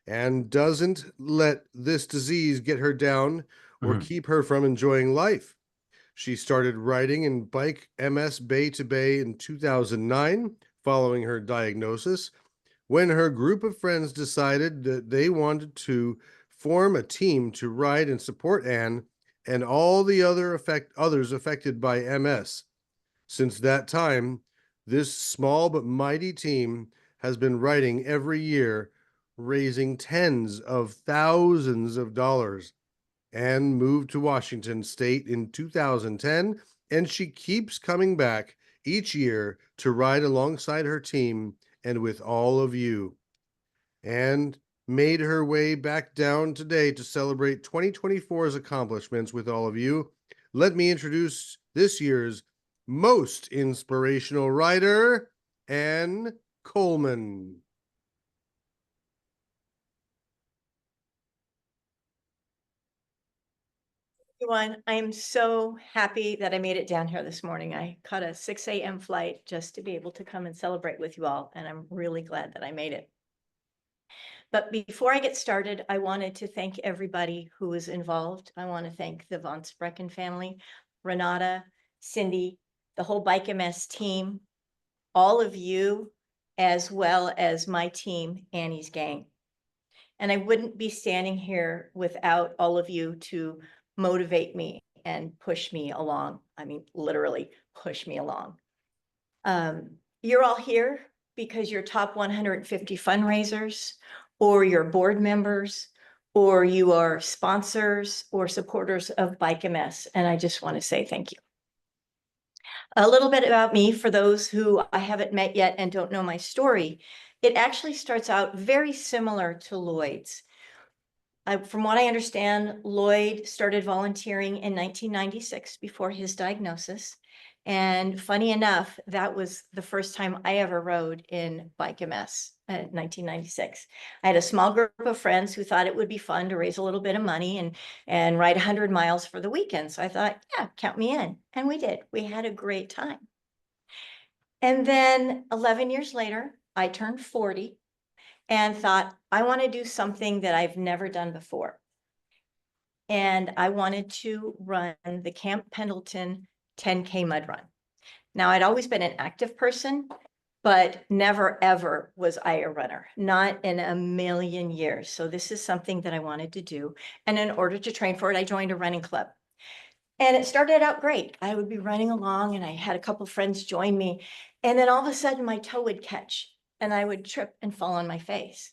S5: and doesn't let this disease get her down or keep her from enjoying life. She started writing in Bike MS Bay to Bay in 2009, following her diagnosis, when her group of friends decided that they wanted to form a team to ride and support Anne and all the others affected by MS. Since that time, this small but mighty team has been writing every year, raising tens of thousands of dollars. Anne moved to Washington State in 2010, and she keeps coming back each year to ride alongside her team and with all of you. And made her way back down today to celebrate 2024's accomplishments with all of you. Let me introduce this year's most inspirational writer, Anne Coleman.
S7: Everyone, I am so happy that I made it down here this morning. I caught a 6 a.m. flight just to be able to come and celebrate with you all, and I'm really glad that I made it. But before I get started, I wanted to thank everybody who was involved. I want to thank the Von Sprecken family, Renata, Cindy, the whole Bike MS team, all of you, as well as my team, Annie's gang. And I wouldn't be standing here without all of you to motivate me and push me along. I mean, literally push me along. You're all here because you're top 150 fundraisers, or you're board members, or you are sponsors or supporters of Bike MS. And I just want to say thank you. A little bit about me for those who I haven't met yet and don't know my story. It actually starts out very similar to Lloyd's. From what I understand, Lloyd started volunteering in 1996 before his diagnosis. And funny enough, that was the first time I ever rode in Bike MS in 1996. I had a small group of friends who thought it would be fun to raise a little bit of money and ride 100 miles for the weekend. So I thought, yeah, count me in. And we did. We had a great time. And then 11 years later, I turned 40 and thought, I want to do something that I've never done before. And I wanted to run the Camp Pendleton 10K mud run. Now, I'd always been an active person, but never, ever was I a runner, not in a million years. So this is something that I wanted to do. And in order to train for it, I joined a running club. And it started out great. I would be running along and I had a couple friends join me. And then all of a sudden my toe would catch and I would trip and fall on my face.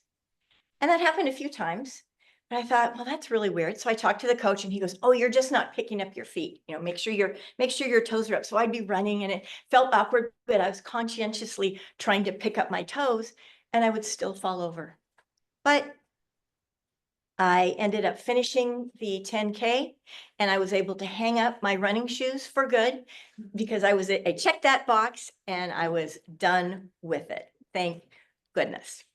S7: And that happened a few times. But I thought, well, that's really weird. So I talked to the coach and he goes, oh, you're just not picking up your feet. You know, make sure your toes are up. So I'd be running and it felt awkward, but I was conscientiously trying to pick up my toes and I would still fall over. But I ended up finishing the 10K and I was able to hang up my running shoes for good because I checked that box and I was done with it. Thank goodness.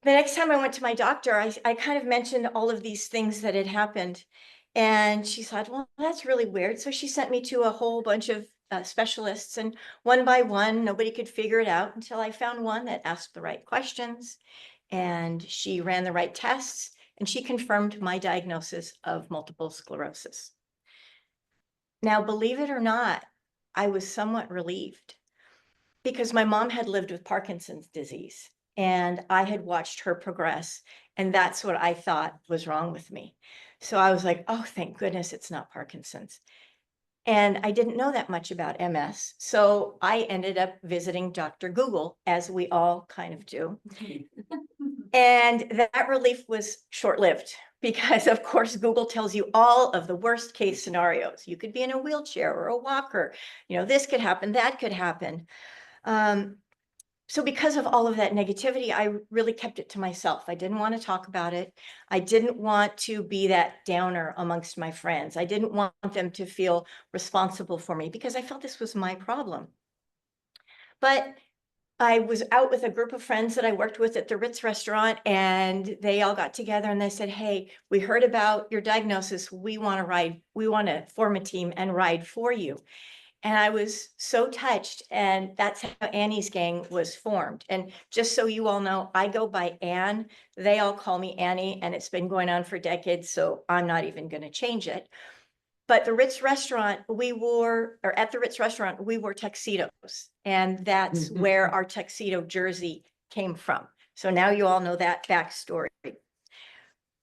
S7: The next time I went to my doctor, I kind of mentioned all of these things that had happened. And she thought, well, that's really weird. So she sent me to a whole bunch of specialists, and one by one, nobody could figure it out until I found one that asked the right questions, and she ran the right tests, and she confirmed my diagnosis of multiple sclerosis. Now, believe it or not, I was somewhat relieved because my mom had lived with Parkinson's disease and I had watched her progress, and that's what I thought was wrong with me. So I was like, oh, thank goodness it's not Parkinson's. And I didn't know that much about MS. So I ended up visiting Dr. Google, as we all kind of do. And that relief was short-lived because, of course, Google tells you all of the worst case scenarios. You could be in a wheelchair or a walker. You know, this could happen, that could happen. So because of all of that negativity, I really kept it to myself. I didn't want to talk about it. I didn't want to be that downer amongst my friends. I didn't want them to feel responsible for me because I felt this was my problem. But I was out with a group of friends that I worked with at the Ritz restaurant, and they all got together and they said, hey, we heard about your diagnosis. We want to form a team and ride for you. And I was so touched, and that's how Annie's gang was formed. And just so you all know, I go by Ann. They all call me Annie, and it's been going on for decades, so I'm not even going to change it. But the Ritz restaurant, at the Ritz restaurant, we wore tuxedos, and that's where our tuxedo jersey came from. So now you all know that backstory.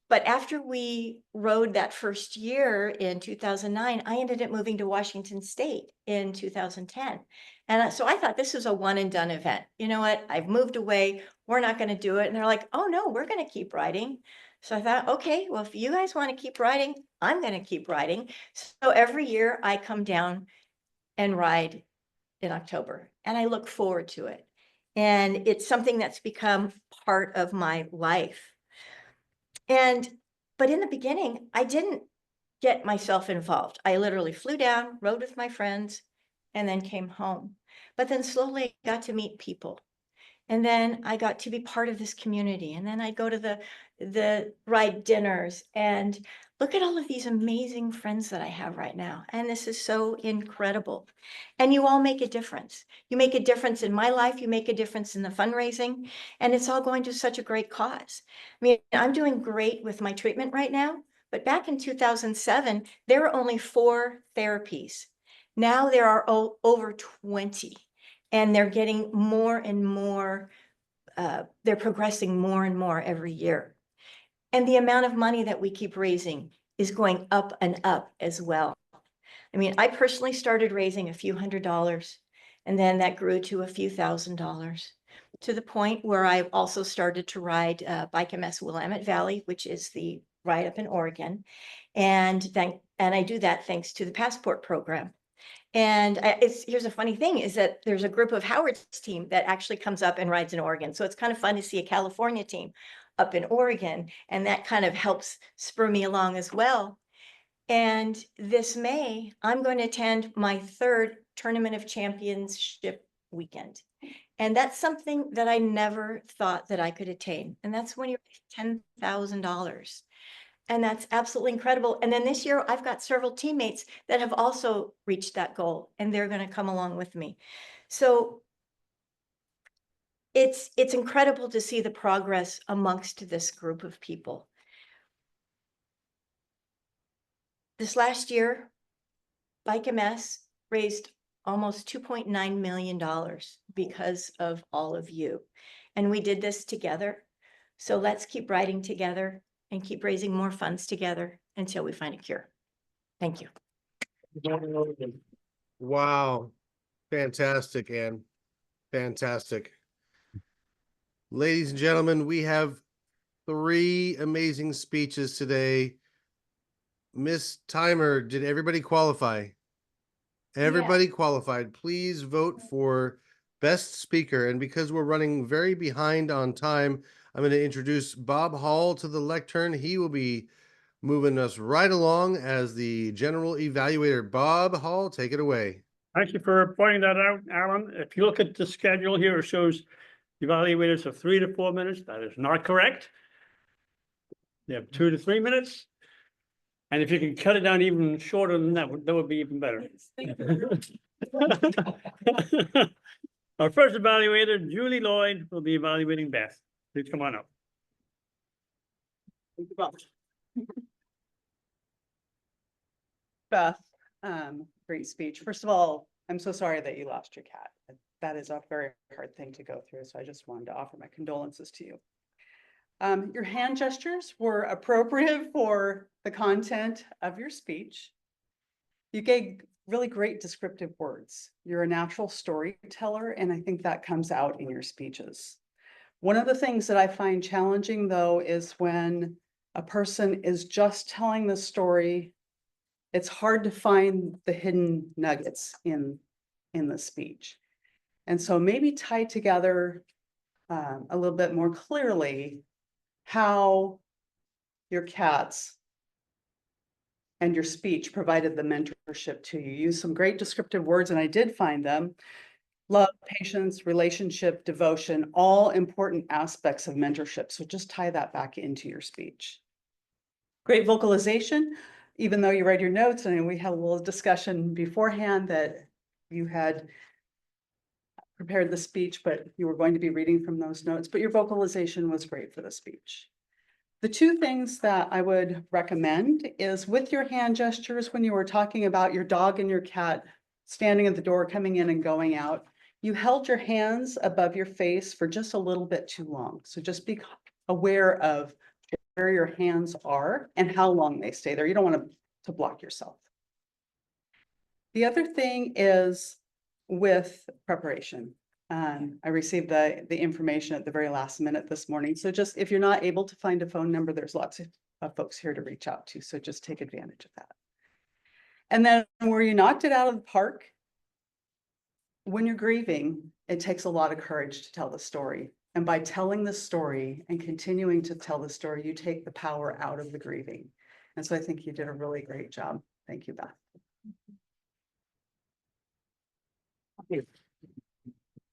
S7: But after we rode that first year in 2009, I ended up moving to Washington State in 2010. And so I thought this was a one and done event. You know what? I've moved away. We're not going to do it. And they're like, oh, no, we're going to keep riding. So I thought, okay, well, if you guys want to keep riding, I'm going to keep riding. So every year I come down and ride in October, and I look forward to it. And it's something that's become part of my life. But in the beginning, I didn't get myself involved. I literally flew down, rode with my friends, and then came home. But then slowly I got to meet people. And then I got to be part of this community. And then I'd go to the ride dinners and look at all of these amazing friends that I have right now. And this is so incredible. And you all make a difference. You make a difference in my life. You make a difference in the fundraising. And it's all going to such a great cause. I mean, I'm doing great with my treatment right now. But back in 2007, there were only 4 therapies. Now there are over 20. And they're getting more and more, they're progressing more and more every year. And the amount of money that we keep raising is going up and up as well. I mean, I personally started raising a few $100s, and then that grew to a few $1,000s, to the point where I've also started to ride Bike MS Willamette Valley, which is the ride up in Oregon. And I do that thanks to the Passport program. And here's a funny thing is that there's a group of Howard's team that actually comes up and rides in Oregon. So it's kind of fun to see a California team up in Oregon, and that kind of helps spur me along as well. And this May, I'm going to attend my 3rd Tournament of Championship weekend. And that's something that I never thought that I could attain. And that's when you're $10,000. And that's absolutely incredible. And then this year, I've got several teammates that have also reached that goal, and they're going to come along with me. So it's incredible to see the progress amongst this group of people. This last year, Bike MS raised almost $2.9 million because of all of you. And we did this together. So let's keep riding together and keep raising more funds together until we find a cure. Thank you.
S5: Wow. Fantastic, Ann. Fantastic. Ladies and gentlemen, we have 3 amazing speeches today. Miss Timer, did everybody qualify? Everybody qualified. Please vote for best speaker. And because we're running very behind on time, I'm going to introduce Bob Hall to the lectern. He will be moving us right along as the general evaluator. Bob Hall, take it away.
S10: Thank you for pointing that out, Alan. If you look at the schedule here, it shows evaluators of 3 to 4 minutes. That is not correct. They have 2 to 3 minutes.
S14: And if you can cut it down even shorter than that, that would be even better. Our first evaluator, Julie Lloyd, will be evaluating Beth. Please come on up.
S12: Beth, great speech. First of all, I'm so sorry that you lost your cat. That is a very hard thing to go through, so I just wanted to offer my condolences to you. Your hand gestures were appropriate for the content of your speech. You gave really great descriptive words. You're a natural storyteller, and I think that comes out in your speeches. One of the things that I find challenging, though, is when a person is just telling the story, it's hard to find the hidden nuggets in the speech. And so maybe tie together a little bit more clearly how your cats and your speech provided the mentorship to you. Use some great descriptive words, and I did find them. Love, patience, relationship, devotion, all important aspects of mentorship. So just tie that back into your speech. Great vocalization, even though you read your notes, and we had a little discussion beforehand that you had prepared the speech, but you were going to be reading from those notes, but your vocalization was great for the speech. The two things that I would recommend is with your hand gestures, when you were talking about your dog and your cat standing at the door, coming in and going out, you held your hands above your face for just a little bit too long. So just be aware of where your hands are and how long they stay there. You don't want to block yourself. The other thing is with preparation. I received the information at the very last minute this morning. So just if you're not able to find a phone number, there's lots of folks here to reach out to. So just take advantage of that. And then where you knocked it out of the park, when you're grieving, it takes a lot of courage to tell the story. And by telling the story and continuing to tell the story, you take the power out of the grieving. And so I think you did a really great job. Thank you, Beth.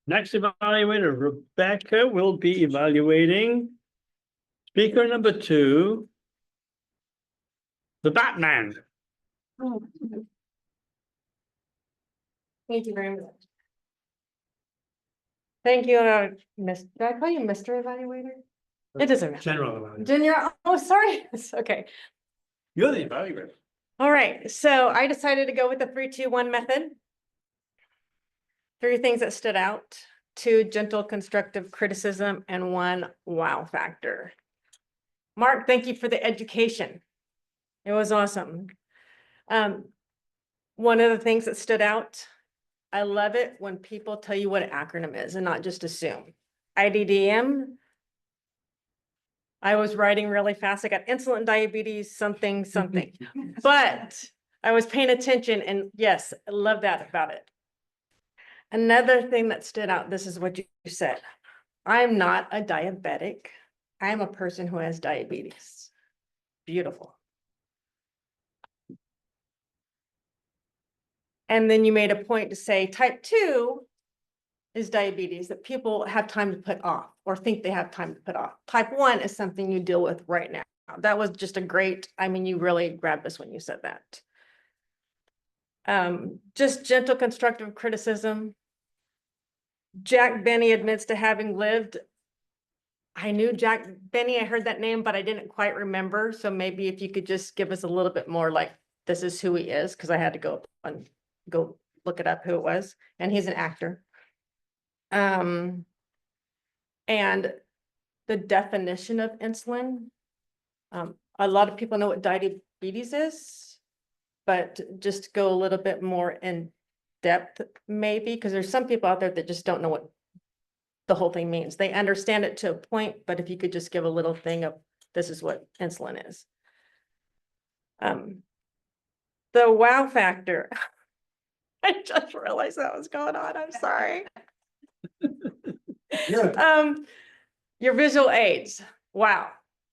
S14: Next evaluator, Rebecca, will be evaluating speaker number 2, the Batman.
S7: Thank you very much. Thank you, did I call you Mr. Evaluator? It doesn't matter.
S14: General evaluator.
S7: General, oh, sorry. It's okay.
S14: You're the evaluator.
S7: All right, so I decided to go with the 3-2-1 method. 3 things that stood out: 2 gentle constructive criticism and 1 wow factor. Mark, thank you for the education. It was awesome. One of the things that stood out, I love it when people tell you what an acronym is and not just assume. IDDM. I was writing really fast. I got insulin, diabetes, something, but I was paying attention, and yes, I love that about it. Another thing that stood out, this is what you said. I'm not a diabetic. I'm a person who has diabetes. Beautiful. And then you made a point to say type 2 is diabetes that people have time to put off or think they have time to put off. Type 1 is something you deal with right now. That was just a great, I mean, you really grabbed us when you said that. Just gentle constructive criticism. Jack Benny admits to having lived. I knew Jack Benny, I heard that name, but I didn't quite remember. So maybe if you could just give us a little bit more like, this is who he is, because I had to go look it up who it was. And he's an actor. And the definition of insulin. A lot of people know what diabetes is, but just go a little bit more in depth, maybe, because there's some people out there that just don't know what the whole thing means. They understand it to a point, but if you could just give a little thing of this is what insulin is. The wow factor. I just realized that was going on. I'm sorry. Your visual aids. Wow.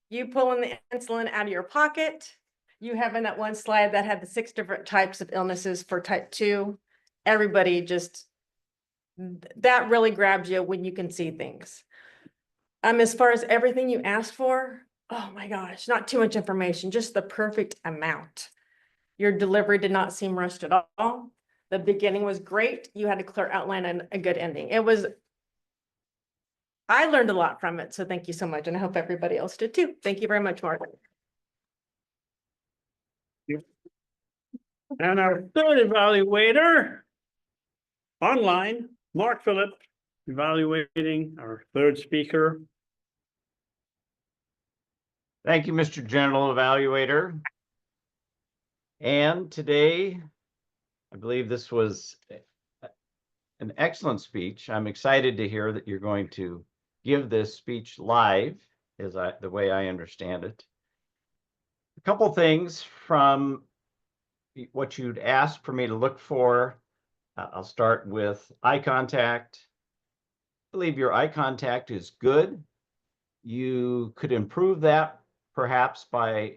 S7: You pulling the insulin out of your pocket. You having that one slide that had the 6 different types of illnesses for type 2. Everybody just, that really grabs you when you can see things. As far as everything you asked for,
S15: oh my gosh, not too much information, just the perfect amount. Your delivery did not seem rushed at all. The beginning was great. You had a clear outline and a good ending. I learned a lot from it, so thank you so much, and I hope everybody else did too. Thank you very much, Mark.
S14: And our third evaluator, online, Mark Phillip, evaluating our third speaker.
S3: Thank you, Mr. General Evaluator. And today, I believe this was an excellent speech. I'm excited to hear that you're going to give this speech live, the way I understand it. A couple things from what you'd asked for me to look for. I'll start with eye contact. I believe your eye contact is good. You could improve that perhaps by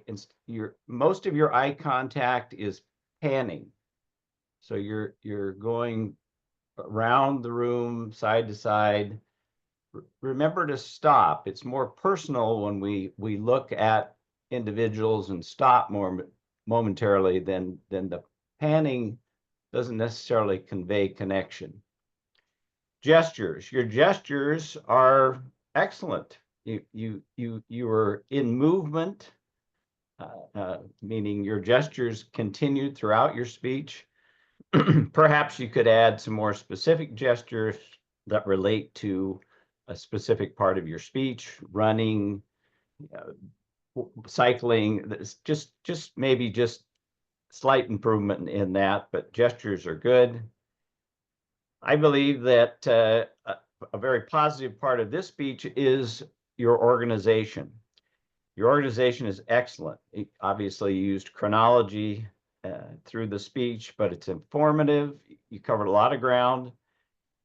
S3: most of your eye contact is panning. So you're going around the room, side to side. Remember to stop. It's more personal when we look at individuals and stop more momentarily than the panning doesn't necessarily convey connection. Gestures. Your gestures are excellent. You were in movement, meaning your gestures continued throughout your speech. Perhaps you could add some more specific gestures that relate to a specific part of your speech, running, cycling. Just maybe just slight improvement in that, but gestures are good. I believe that a very positive part of this speech is your organization. Your organization is excellent. Obviously, you used chronology through the speech, but it's informative. You covered a lot of ground,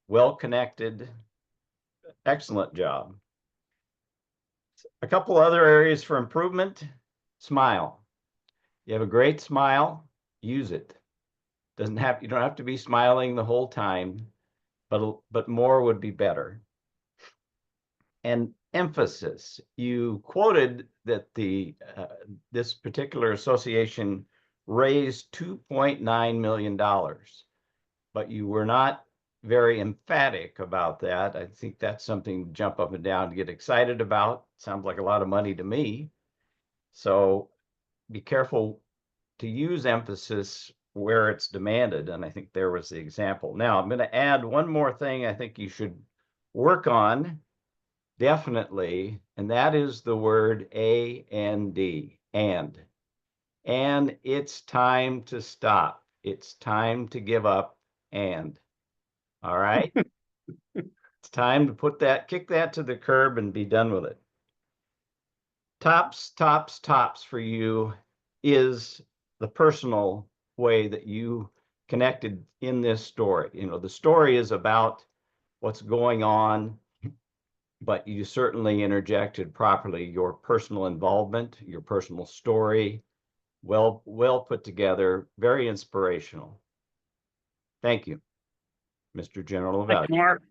S3: well connected. Excellent job. A couple other areas for improvement. Smile. You have a great smile. Use it. You don't have to be smiling the whole time, but more would be better. And emphasis. You quoted that this particular association raised $2.9 million, but you were not very emphatic about that. I think that's something to jump up and down to get excited about. Sounds like a lot of money to me. So be careful to use emphasis where it's demanded, and I think there was the example. Now, I'm going to add one more thing I think you should work on, definitely, and that is the word A-N-D, and it's time to stop. It's time to give up, and. All right? It's time to kick that to the curb and be done with it. Tops for you is the personal way that you connected in this story. The story is about what's going on, but you certainly interjected properly your personal involvement, your personal story, well put together, very inspirational. Thank you, Mr. General Evaluator.
S14: Thank you, Mark.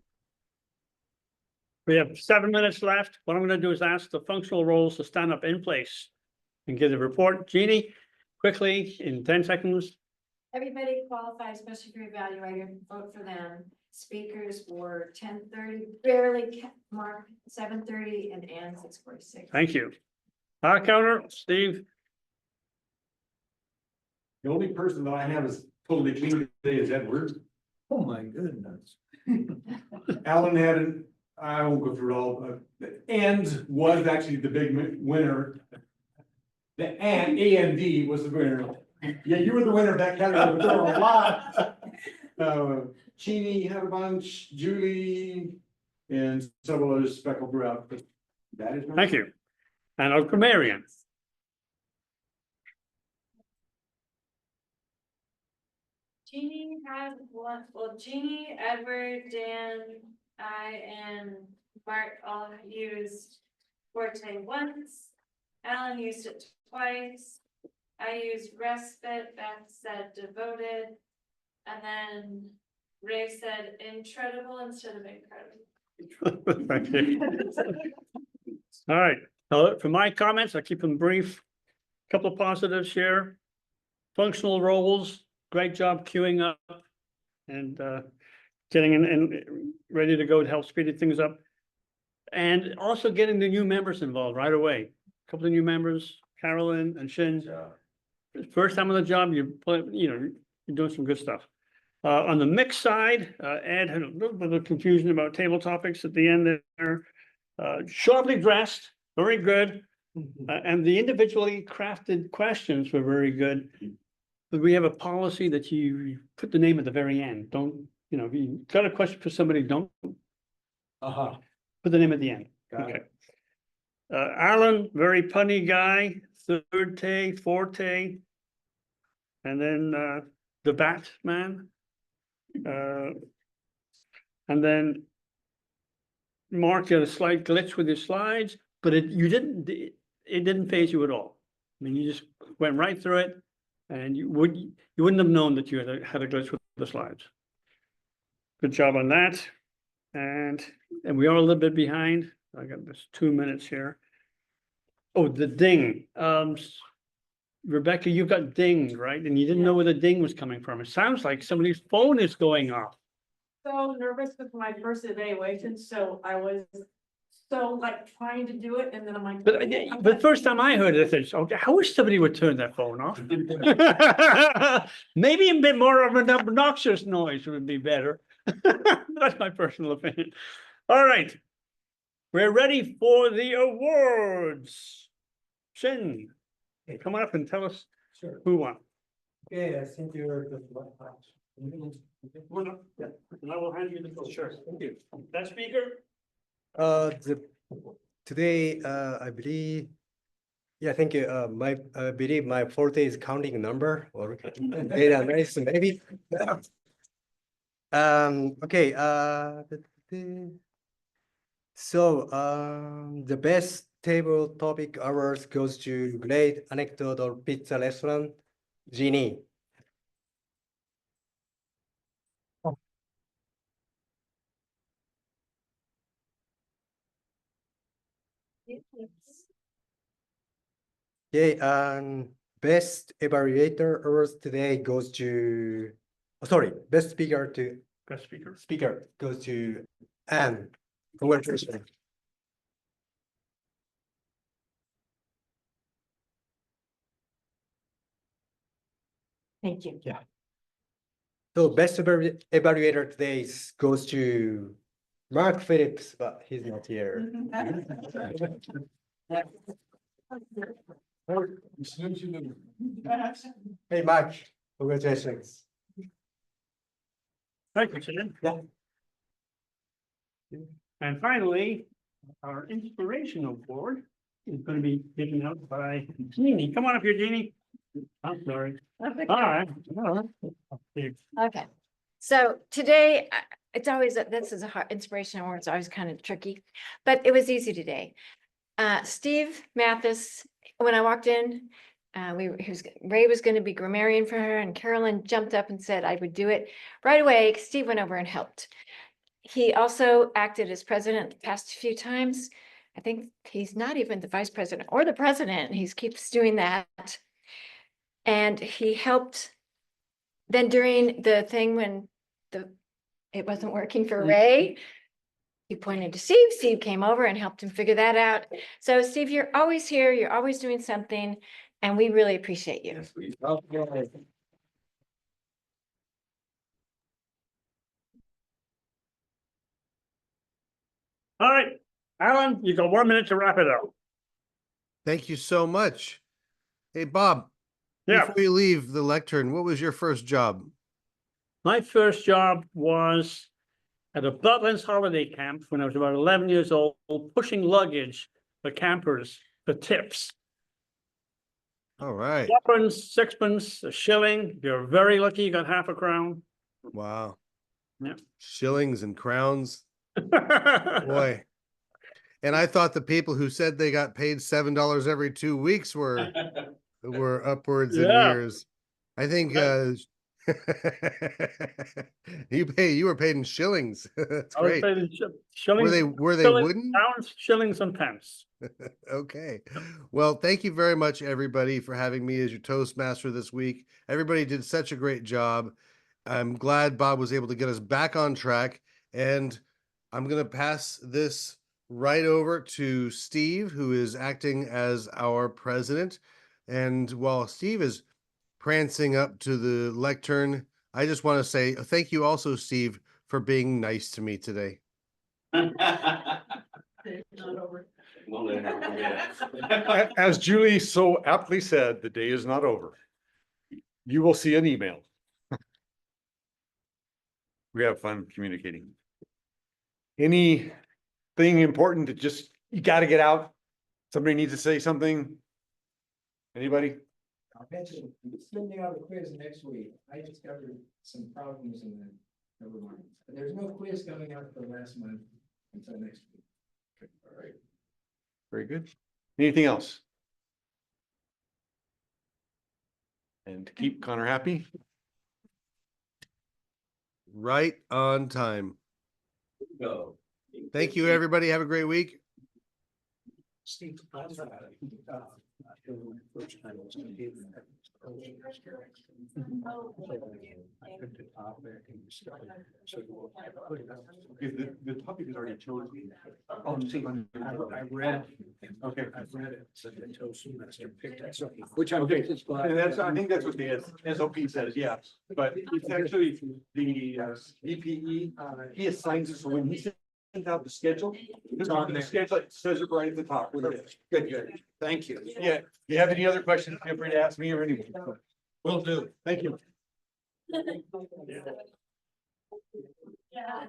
S14: We have 7 minutes left. What I'm going to do is ask the functional roles to stand up in place and give the report. Jeannie, quickly, in 10 seconds.
S7: Everybody qualified, especially for evaluator, vote for them. Speakers were 10:30, barely Mark 7:30, and Ann 6:46.
S14: Thank you. Ballot Counter, Steve.
S1: The only person that I have is totally clean today is Edward.
S10: Oh, my goodness.
S1: Alan had I won't go through it all, and was actually the big winner. The A and D was the winner. Yeah, you were the winner of that category. There were a lot. Chini had a bunch, Julie, and several others speckled throughout. But that is.
S14: Thank you. And our grammarian.
S8: Jeannie had one, well, Jeannie, Edward, Dan, I, and Bart all used forte once. Alan used it twice. I used respite, Beth said devoted, and then Ray said incredible instead of incredible.
S14: Thank you. All right, For my comments, I keep them brief. Couple of positives here. Functional roles, great job queuing up and getting in and ready to go to help speed things up. And also getting the new members involved right away. A couple of new members, Carolyn and Shin. First time on the job, you're doing some good stuff. On the mix side, Ed had a little bit of confusion about table topics at the end there. Sharply dressed, very good. And the individually crafted questions were very good. But we have a policy that you put the name at the very end. Don't, if you got a question for somebody, don't put the name at the end. Okay. Alan, very punny guy, third tay, fourth tay. And then the Batman. And then Mark had a slight glitch with your slides, but it didn't faze you at all. I mean, you just went right through it, and you wouldn't have known that you had a glitch with the slides. Good job on that. And we are a little bit behind. I got this 2 minutes here. Oh, the ding. Rebecca, you got dinged, right? And you didn't know where the ding was coming from. It sounds like somebody's phone is going off.
S15: So nervous with my first evaluation, so I was so like trying to do it, and then I'm like.
S14: But the first time I heard it, I said, okay, I wish somebody would turn that phone off. Maybe a bit more of an obnoxious noise would be better. That's my personal opinion. All right. We're ready for the awards. Shin, come up and tell us who won.
S9: Okay, I think you're the
S14: Yeah, and I will hand you the bill. Sure, thank you. That speaker?
S9: Today, I believe, yeah, thank you. I believe my forte is counting number or data analysis, maybe. Okay, so, the best table topic awards goes to Great Anecdote or Pizza Restaurant, Jeannie. Okay, best evaluator awards today goes to, best speaker goes to Anne. Congratulations.
S15: Thank you.
S9: Yeah. So best evaluator today goes to Mark Phillips, but he's not here. Hey, Mark, congratulations.
S14: Thank you, Shin.
S9: Yeah.
S14: And finally, our inspirational board is going to be given out by Jeannie. Come on up here, Jeannie. I'm sorry. All right.
S7: Okay, so today, it's always, this is a hard, inspirational word, it's always kind of tricky, but it was easy today. Steve Mathis, when I walked in, Ray was going to be grammarian for her, and Carolyn jumped up and said I would do it right away. Steve went over and helped. He also acted as president the past few times. I think he's not even the vice president or the president. He keeps doing that. And he helped then during the thing when it wasn't working for Ray. He pointed to Steve. Steve came over and helped him figure that out. So Steve, you're always here. You're always doing something, and we really appreciate you.
S14: All right, Alan, you got 1 minute to wrap it up.
S5: Thank you so much. Hey, Bob.
S14: Yeah.
S5: Before you leave the lectern, what was your first job?
S14: My first job was at a Butlins holiday camp when I was about 11 years old, pushing luggage for campers for tips.
S5: All right.
S14: 4pence, 6pence, a shilling. You're very lucky you got half a crown.
S5: Wow.
S14: Yeah.
S5: Shillings and crowns. Boy. And I thought the people who said they got paid $7 every 2 weeks were upwards in years. I think you were paid in shillings. That's great.
S14: Shillings,
S5: Were they
S14: shillings,
S5: wooden?
S14: pounds, shillings and pence.
S5: Okay. Well, thank you very much, everybody, for having me as your Toastmaster this week. Everybody did such a great job. I'm glad Bob was able to get us back on track. And I'm going to pass this right over to Steve, who is acting as our president. And while Steve is prancing up to the lectern, I just want to say thank you also, Steve, for being nice to me today.
S1: As Julie so aptly said, the day is not over. You will see an email. We have fun communicating. Anything important that just, you got to get out? Somebody needs to say something? Anybody?
S13: I'll mention, sending out a quiz next week. I discovered some problems in the, never mind. But there's no quiz coming out for last month until next week.
S1: Okay, all right. Very good. Anything else? And to keep Connor happy.
S5: Right on time.
S11: Go.
S5: Thank you, everybody. Have a great week.
S10: Steve, first time I was gonna give them that. I picked a topic and discovered.
S1: The topic is already chosen.
S10: Oh, see, I read. Okay. I read it, said the Toastmaster picked it, so, which I'm just glad.
S1: And that's, I think that's what the SOP says, yeah, but it's actually the DPE, he assigns it, so when he sends out the schedule. It's on the schedule, it says it right at the top. What it is. Good.
S10: Thank you.
S1: Yeah, if you have any other questions, feel free to ask me or anyone. Will do. Thank you.
S2: Yeah.